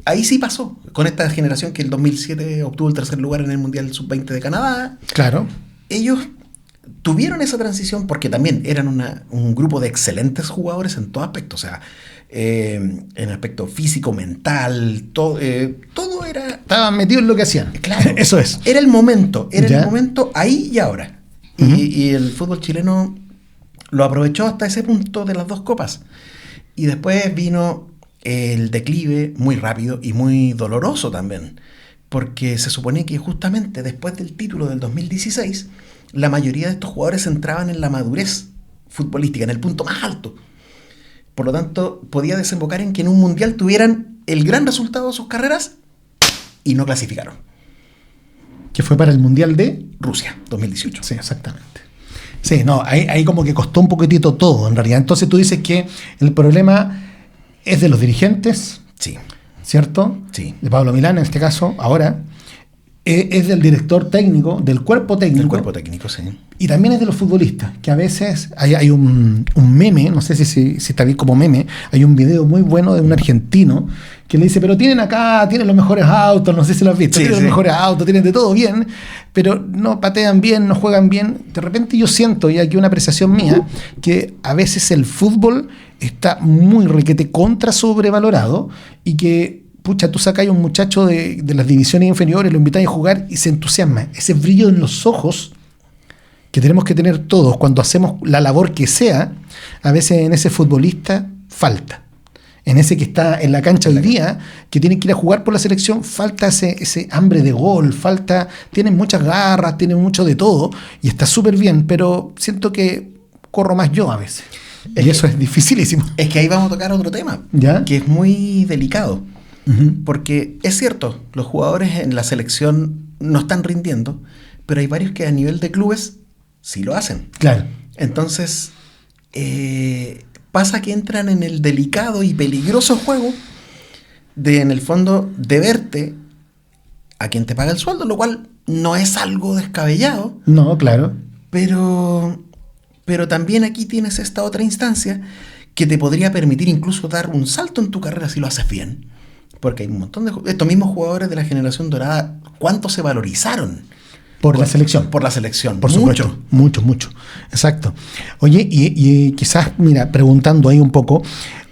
ahí sí pasó, con esta generación que en 2007 obtuvo el tercer lugar en el Mundial Sub-20 de Canadá. Claro. Ellos tuvieron esa transición porque también eran un grupo de excelentes jugadores en todo aspecto, o sea, en aspecto físico, mental, todo era... Estaban metidos en lo que hacían. Claro. Eso es. Era el momento ahí y ahora. Y el fútbol chileno lo aprovechó hasta ese punto de las dos copas. Y después vino el declive muy rápido y muy doloroso también. Porque se supone que justamente después del título del 2016, la mayoría de estos jugadores entraban en la madurez futbolística, en el punto más alto. Por lo tanto, podía desembocar en que en un mundial tuvieran el gran resultado de sus carreras y no clasificaron. Que fue para el Mundial de Rusia, 2018. Sí, exactamente. Sí, no, ahí como que costó un poquitito todo, en realidad. Entonces tú dices que el problema es de los dirigentes, sí, ¿cierto? Sí. De Pablo Milán, en este caso, ahora. Es del director técnico, del cuerpo técnico. Del cuerpo técnico, sí. Y también es de los futbolistas, que a veces hay un meme, no sé si está bien como meme, hay un video muy bueno de un argentino que le dice, pero tienen los mejores autos, no sé si lo has visto, tienen los mejores autos, tienen de todo bien, pero no patean bien, no juegan bien. De repente yo siento, y aquí una apreciación mía, que a veces el fútbol está muy requete contra sobrevalorado y que pucha, tú sacas a un muchacho de las divisiones inferiores, lo invitáis a jugar y se entusiasma. Ese brillo en los ojos que tenemos que tener todos cuando hacemos la labor que sea, a veces en ese futbolista falta. En ese que está en la cancha hoy día, que tiene que ir a jugar por la selección, falta ese hambre de gol, tienen muchas garras, tienen mucho de todo, y está súper bien, pero siento que corro más yo a veces. Y eso es dificilísimo. Es que ahí vamos a tocar otro tema, ¿ya? Que es muy delicado. Porque es cierto, los jugadores en la selección no están rindiendo, pero hay varios que a nivel de clubes sí lo hacen. Claro. Entonces, pasa que entran en el delicado y peligroso juego de, en el fondo, deberte a quien te paga el sueldo, lo cual no es algo descabellado. No, claro. Pero también aquí tienes esta otra instancia que te podría permitir incluso dar un salto en tu carrera si lo haces bien. Porque hay un montón de... Estos mismos jugadores de la generación dorada, ¿cuánto se valorizaron? Por la selección. Por la selección. Por supuesto. Mucho. Exacto. Oye, y quizás, mira, preguntando ahí un poco,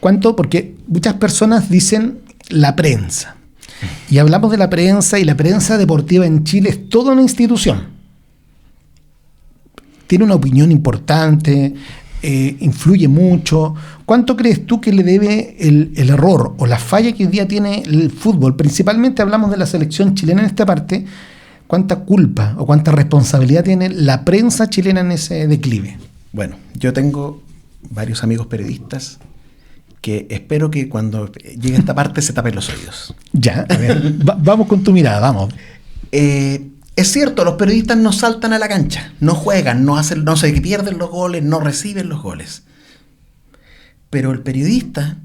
¿cuánto? Porque muchas personas dicen la prensa. Y hablamos de la prensa, y la prensa deportiva en Chile es toda una institución. Tiene una opinión importante, influye mucho. ¿Cuánto crees tú que le debe el error o la falla que hoy día tiene el fútbol? Principalmente hablamos de la selección chilena en esta parte. ¿Cuánta culpa o cuánta responsabilidad tiene la prensa chilena en ese declive? Bueno, yo tengo varios amigos periodistas que espero que cuando llegue esta parte se tapen los oídos. Ya, a ver, vamos con tu mirada, vamos. Es cierto, los periodistas no saltan a la cancha, no juegan, no se pierden los goles, no reciben los goles. Pero el periodista,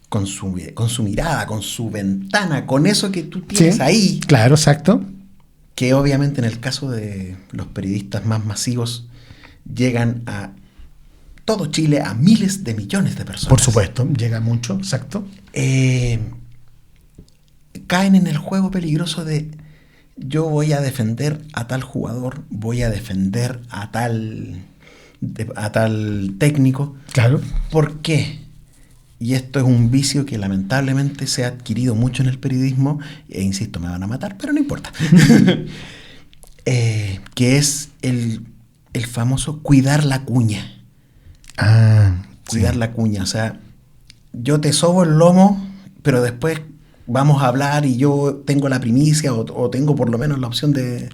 con su mirada, con su ventana, con eso que tú tienes ahí... Claro, exacto. Que obviamente en el caso de los periodistas más masivos llegan a todo Chile, a miles de millones de personas. Por supuesto, llega mucho, exacto. Caen en el juego peligroso de yo voy a defender a tal jugador, voy a defender a tal técnico. Claro. ¿Por qué? Y esto es un vicio que lamentablemente se ha adquirido mucho en el periodismo, e insisto, me van a matar, pero no importa. Que es el famoso cuidar la cuña. Cuidar la cuña. O sea, yo te sobo el lomo, pero después vamos a hablar y yo tengo la primicia o tengo por lo menos la opción de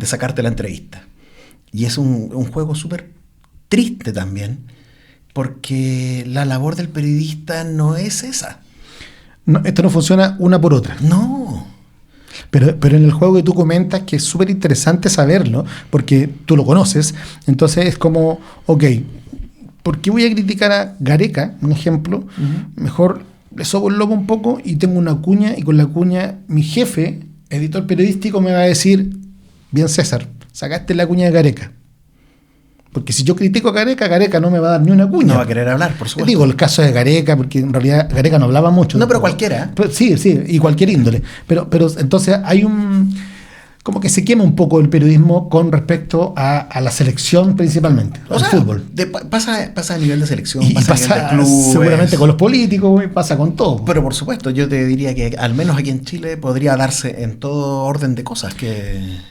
sacarte la entrevista. Y es un juego súper triste también, porque la labor del periodista no es esa. No, esto no funciona una por otra. No. Pero en el juego que tú comentas, que es súper interesante saberlo, porque tú lo conoces, entonces es como, ok, ¿por qué voy a criticar a Gareca, un ejemplo? Uh-huh. Mejor le sobo el lomo un poco y tengo una cuña, y con la cuña mi jefe, editor periodístico, me va a decir, bien César, sacaste la cuña de Gareca. Porque si yo critico a Gareca, Gareca no me va a dar ni una cuña. No va a querer hablar, por supuesto. Digo, el caso de Gareca, porque en realidad Gareca no hablaba mucho. No, pero cualquiera. Sí, y cualquier índole. Pero entonces hay como que se quema un poco el periodismo con respecto a la selección principalmente, al fútbol. Pasa a nivel de selección, y pasa a nivel de clubes, seguramente con los políticos, pasa con todo. Pero por supuesto, yo te diría que al menos aquí en Chile podría darse en todo orden de cosas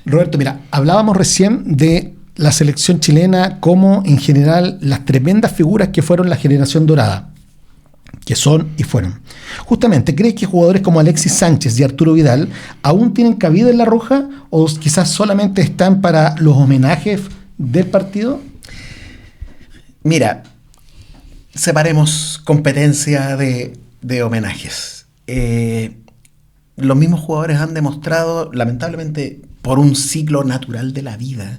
Roberto, mira, hablábamos recién de la selección chilena como en general las tremendas figuras que fueron la generación dorada, que son y fueron. Justamente, ¿crees que jugadores como Alexis Sánchez y Arturo Vidal aún tienen cabida en La Roja o quizás solamente están para los homenajes del partido? Mira, separemos competencia de homenajes. Los mismos jugadores han demostrado, lamentablemente, por un ciclo natural de la vida,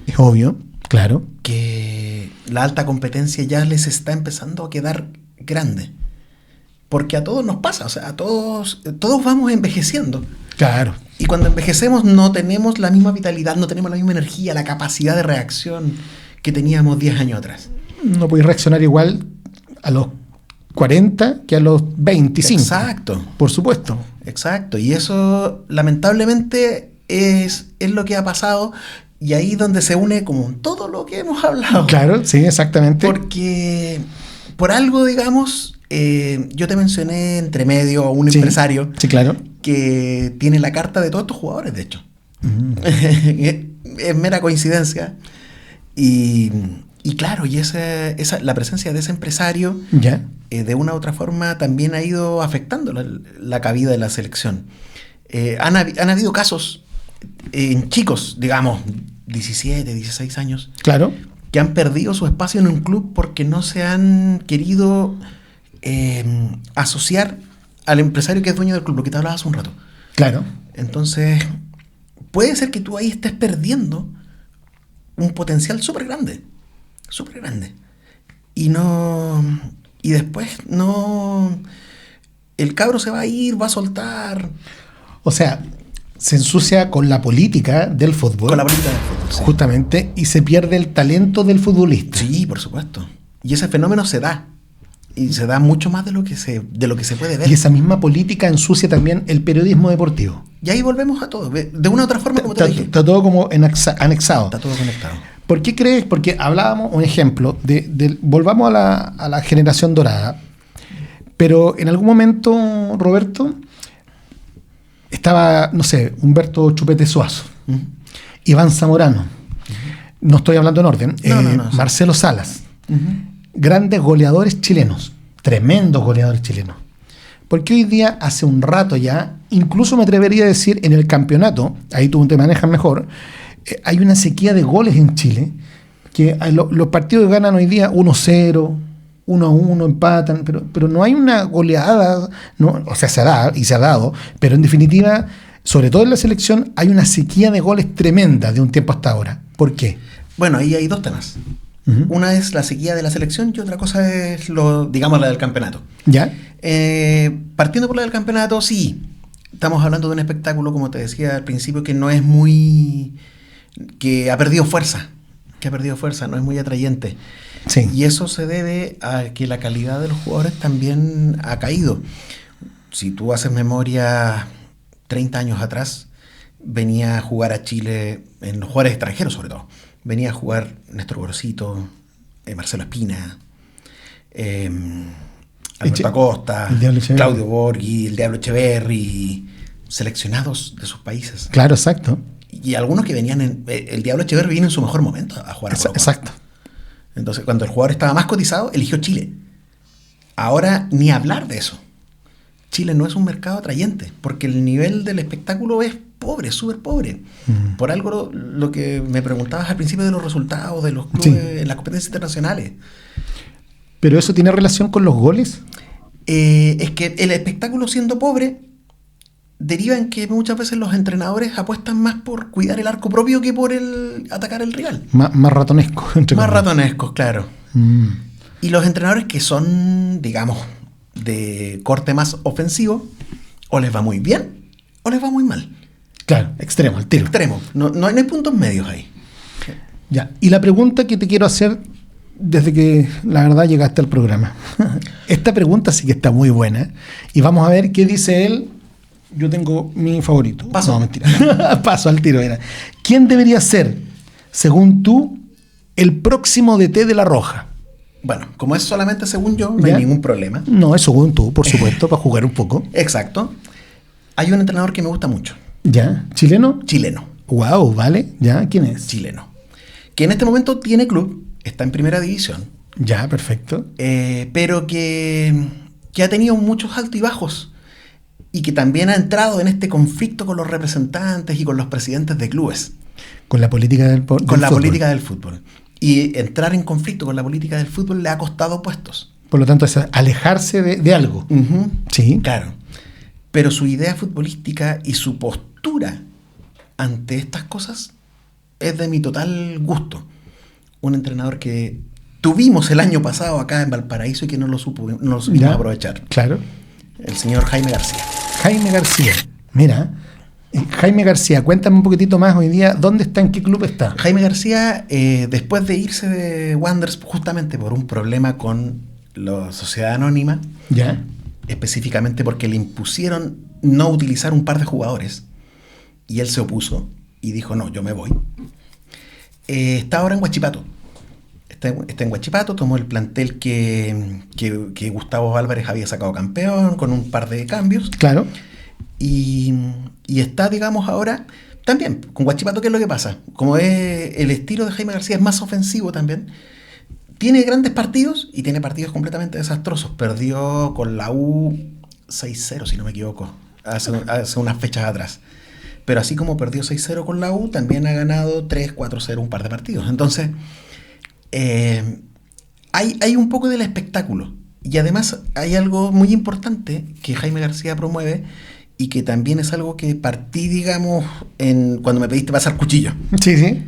es obvio, claro, que la alta competencia ya les está empezando a quedar grande. Porque a todos nos pasa, o sea, a todos vamos envejeciendo. Claro. Y cuando envejecemos no tenemos la misma vitalidad, no tenemos la misma energía, la capacidad de reacción que teníamos 10 años atrás. No podéis reaccionar igual a los 40 que a los 25. Exacto. Por supuesto. Exacto. Y eso, lamentablemente, es lo que ha pasado. Y ahí donde se une como todo lo que hemos hablado. Claro, sí, exactamente. Porque por algo, digamos, yo te mencioné entre medio a un empresario. Sí, claro. Que tiene la carta de todos estos jugadores, de hecho. Es mera coincidencia. Y claro, y la presencia de ese empresario, ¿ya? De una u otra forma también ha ido afectando la cabida de la selección. Han habido casos en chicos, digamos, 17, 16 años, claro, que han perdido su espacio en un club porque no se han querido asociar al empresario que es dueño del club, lo que te hablaba hace un rato. Claro. Entonces, puede ser que tú ahí estés perdiendo un potencial súper grande. Y después el cabro se va a ir, va a soltar. O sea, se ensucia con la política del fútbol. Con la política del fútbol, sí. Justamente, y se pierde el talento del futbolista. Sí, por supuesto. Y ese fenómeno se da. Y se da mucho más de lo que se puede ver. Y esa misma política ensucia también el periodismo deportivo. Y ahí volvemos a todo. De una u otra forma, como te dije. Está todo como anexado. Está todo conectado. ¿Por qué crees? Porque hablábamos, un ejemplo, volvamos a la generación dorada, pero en algún momento, Roberto, estaba, no sé, Humberto Chupete Suazo, Iván Zamorano, no estoy hablando en orden, No. Marcelo Salas. Uh-huh. Grandes goleadores chilenos, tremendos goleadores chilenos. Porque hoy día, hace un rato ya, incluso me atrevería a decir en el campeonato, ahí tú te manejas mejor, hay una sequía de goles en Chile, que los partidos que ganan hoy día 1-0, 1-1, empatan, pero no hay una goleada, no, o sea, se da y se ha dado, pero en definitiva, sobre todo en la selección, hay una sequía de goles tremenda de un tiempo hasta ahora. ¿Por qué? Bueno, ahí hay dos temas. Uh-huh. Una es la sequía de la selección y otra cosa es digamos, la del campeonato. ¿Ya? Partiendo por la del campeonato, sí. Estamos hablando de un espectáculo, como te decía al principio, que no es muy... que ha perdido fuerza. No es muy atrayente. Sí. Y eso se debe a que la calidad de los jugadores también ha caído. Si tú haces memoria 30 años atrás, venía a jugar a Chile, en los jugadores extranjeros sobre todo, venía a jugar Néstor Gorosito, Marcelo Espina, Alberto Acosta, Claudio Borghi, el Diablo Echeverri, seleccionados de sus países. Claro, exacto. Y algunos que venían el Diablo Echeverri vino en su mejor momento a jugar a Colo-Colo. Exacto. Entonces, cuando el jugador estaba más cotizado, eligió Chile. Ahora, ni hablar de eso. Chile no es un mercado atrayente, porque el nivel del espectáculo es pobre, súper pobre. Mm. Por algo lo que me preguntabas al principio de los resultados de los clubes en las competencias internacionales. ¿Pero eso tiene relación con los goles? Es que el espectáculo, siendo pobre, deriva en que muchas veces los entrenadores apuestan más por cuidar el arco propio que por atacar el rival. Más ratonesco. Más ratonescos, claro. Y los entrenadores que son, digamos, de corte más ofensivo, o les va muy bien o les va muy mal. Claro, extremo, al tiro. Extremo. No hay puntos medios ahí. Ya. Y la pregunta que te quiero hacer desde que la verdad llegaste al programa. Esta pregunta sí que está muy buena. Y vamos a ver qué dice él. Yo tengo mi favorito. Paso. No, mentira. Paso al tiro. Era. ¿Quién debería ser, según tú, el próximo DT de La Roja? Bueno, como es solamente según yo, no ¿Ya? hay ningún problema. No, es según tú, por supuesto, para jugar un poco. Exacto. Hay un entrenador que me gusta mucho. ¿Ya? ¿Chileno? Chileno. Wow, vale. ¿Ya? ¿Quién es? Chileno. Que en este momento tiene club, está en primera división, Ya, perfecto. pero que ha tenido muchos altos y bajos y que también ha entrado en este conflicto con los representantes y con los presidentes de clubes. Con la política del Con la fútbol. política del fútbol. Y entrar en conflicto con la política del fútbol le ha costado puestos. Por lo tanto, es alejarse de algo. Uh-huh. Sí. Claro. Pero su idea futbolística y su postura ante estas cosas es de mi total gusto. Un entrenador que tuvimos el año pasado acá en Valparaíso y que no lo supimos Ya, aprovechar. Claro. El señor Jaime García. Jaime García. Mira, Jaime García, cuéntame un poquitito más hoy día, ¿dónde está, en qué club está? Jaime García, después de irse de Wanderers justamente por un problema con la sociedad anónima, Ya. específicamente porque le impusieron no utilizar un par de jugadores y él se opuso y dijo no, yo me voy. Está ahora en Huachipato. Está en Huachipato, tomó el plantel que Gustavo Álvarez había sacado campeón con un par de cambios Claro. y está, digamos, ahora también con Huachipato. ¿Qué es lo que pasa? Como es el estilo de Jaime García es más ofensivo también, tiene grandes partidos y tiene partidos completamente desastrosos. Perdió con la U 6-0, si no me equivoco, hace unas fechas atrás. Pero así como perdió 6-0 con la U, también ha ganado 3-4-0 un par de partidos. Entonces, hay un poco del espectáculo. Y además hay algo muy importante que Jaime García promueve y que también es algo que partí, digamos, cuando me pediste pasar cuchillo. Sí, sí.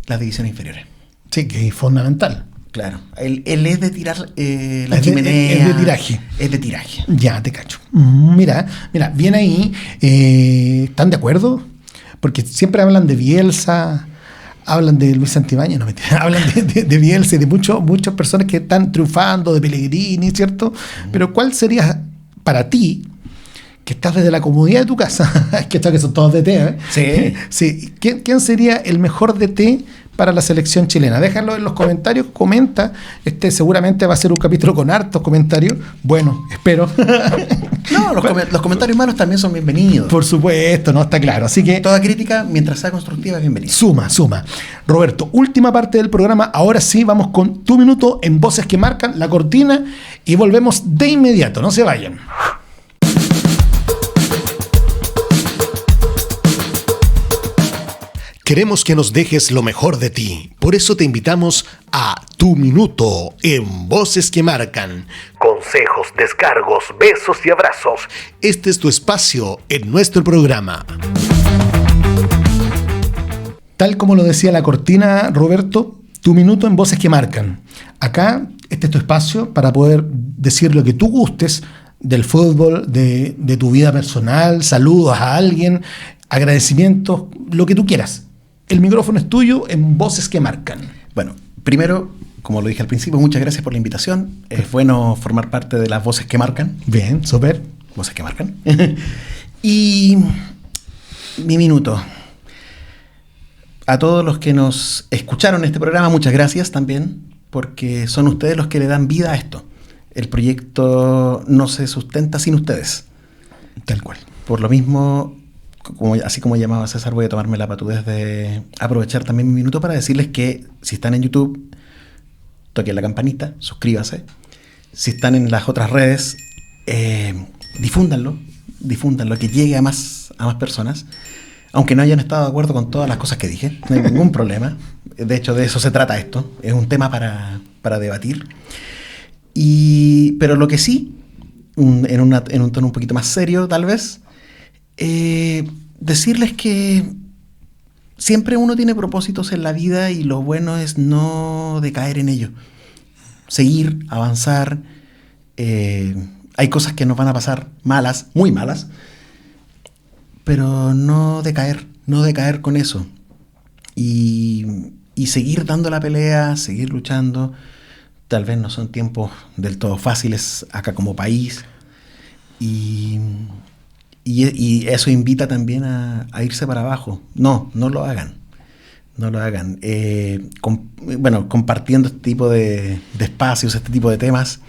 Las divisiones inferiores. Sí, que es fundamental. Claro. Él es de tirar la Es de- chimenea. es de tiraje. Es de tiraje. Ya, te cacho. Mira, bien ahí. ¿Están de acuerdo? Porque siempre hablan de Bielsa, hablan de Luis Santibáñez, no mentira, hablan de Bielsa y de muchas personas que están triunfando, de Pellegrini, ¿cierto? Pero ¿cuál sería para ti, que estás desde la comodidad de tu casa, que son todos DT, ¿eh? Sí. Sí. ¿Quién sería el mejor DT para la selección chilena. Déjalo en los comentarios, comenta. Seguramente va a ser un capítulo con hartos comentarios. Bueno, espero. No, los comentarios malos también son bienvenidos. Por supuesto, no está claro. Así que toda crítica, mientras sea constructiva, es bienvenida. Suma. Roberto, última parte del programa. Ahora sí, vamos con tu minuto en Voces que Marcan, la cortina, y volvemos de inmediato. No se vayan. Queremos que nos dejes lo mejor de ti. Por eso te invitamos a Tu Minuto en Voces que Marcan. Consejos, descargos, besos y abrazos. Este es tu espacio en nuestro programa. Tal como lo decía la cortina, Roberto, Tu Minuto en Voces que Marcan. Acá, este es tu espacio para poder decir lo que tú gustes del fútbol, de tu vida personal, saludos a alguien, agradecimientos, lo que tú quieras. El micrófono es tuyo en Voces que Marcan. Bueno, primero, como lo dije al principio, muchas gracias por la invitación. Es bueno formar parte de las Voces que Marcan. Bien, súper. Voces que Marcan. Y mi minuto. A todos los que nos escucharon este programa, muchas gracias también, porque son ustedes los que le dan vida a esto. El proyecto no se sustenta sin ustedes. Tal cual. Por lo mismo, así como llamaba César, voy a tomarme la patudez de aprovechar también mi minuto para decirles que si están en YouTube, toquen la campanita, suscríbanse. Si están en las otras redes, difúndanlo, que llegue a más personas. Aunque no hayan estado de acuerdo con todas las cosas que dije, no hay ningún problema. De hecho, de eso se trata esto. Es un tema para debatir. Pero lo que sí, en un tono un poquito más serio, tal vez, decirles que siempre uno tiene propósitos en la vida y lo bueno es no decaer en ello. Seguir, avanzar. Hay cosas que nos van a pasar malas, muy malas, pero no decaer con eso. Y seguir dando la pelea, seguir luchando. Tal vez no son tiempos del todo fáciles acá como país. Y eso invita también a irse para abajo. No lo hagan. No lo hagan. Compartiendo este tipo de espacios, este tipo de temas,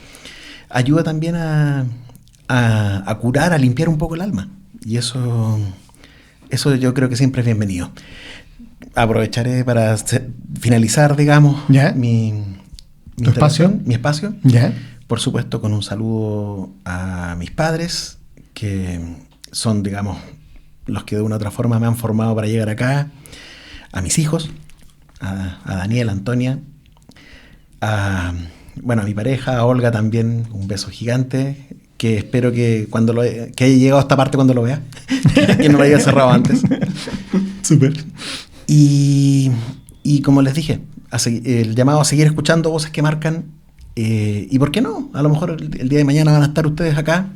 ayuda también a curar, a limpiar un poco el alma. Y eso yo creo que siempre es bienvenido. Aprovecharé para finalizar, digamos, ¿ya? mi espacio. Mi espacio. ¿Ya? Por supuesto, con un saludo a mis padres, que son, digamos, los que de una u otra forma me han formado para llegar acá, a mis hijos, a Daniel, a Antonia, a mi pareja, a Olga también, un beso gigante, que espero que que haya llegado a esta parte cuando lo vea, que no lo haya cerrado antes. Súper. Y como les dije, el llamado a seguir escuchando Voces que Marcan, y ¿por qué no? A lo mejor el día de mañana van a estar ustedes acá,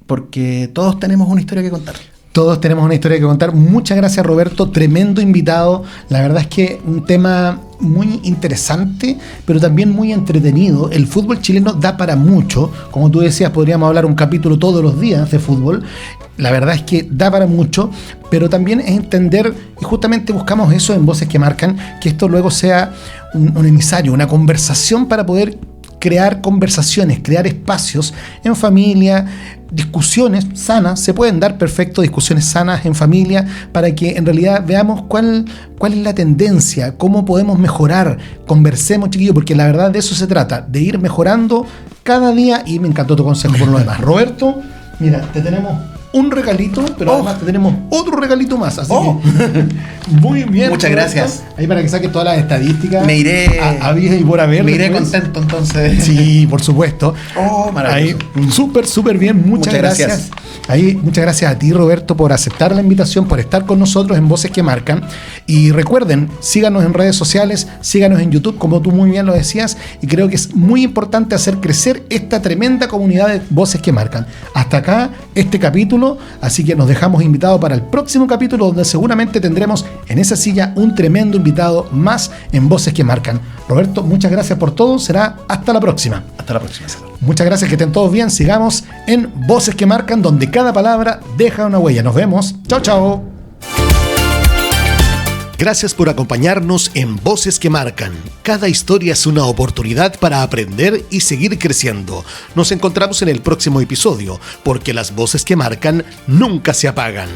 porque todos tenemos una historia que contar. Todos tenemos una historia que contar. Muchas gracias, Roberto. Tremendo invitado. La verdad es que un tema muy interesante, pero también muy entretenido. El fútbol chileno da para mucho. Como tú decías, podríamos hablar un capítulo todos los días de fútbol. La verdad es que da para mucho, pero también es entender, y justamente buscamos eso en Voces que Marcan, que esto luego sea un emisario, una conversación para poder crear conversaciones, crear espacios en familia, discusiones sanas, se pueden dar perfecto discusiones sanas en familia para que en realidad veamos cuál es la tendencia, cómo podemos mejorar, conversemos, chiquillos, porque la verdad de eso se trata, de ir mejorando cada día. Y me encantó tu consejo por lo demás. Roberto, mira, te tenemos un regalito, pero además te tenemos otro regalito más, así que muy bien. Muchas Roberto. gracias. Ahí para que saques todas las estadísticas. Me iré a vida y por haber. Me iré después. contento entonces. Sí, por supuesto. Maravilloso. Ahí, súper bien. Muchas gracias. Ahí, muchas gracias a ti, Roberto, por aceptar la invitación, por estar con nosotros en Voces que Marcan. Y recuerden, síganos en redes sociales, síganos en YouTube, como tú muy bien lo decías. Y creo que es muy importante hacer crecer esta tremenda comunidad de Voces que Marcan. Hasta acá este capítulo, así que nos dejamos invitados para el próximo capítulo, donde seguramente tendremos en esa silla un tremendo invitado más en Voces que Marcan. Roberto, muchas gracias por todo. Será hasta la próxima. Hasta la próxima, César. Muchas gracias, que estén todos bien. Sigamos en Voces que Marcan, donde cada palabra deja una huella. Nos vemos. Chao. Gracias por acompañarnos en Voces que Marcan. Cada historia es una oportunidad para aprender y seguir creciendo. Nos encontramos en el próximo episodio, porque las voces que marcan nunca se apagan.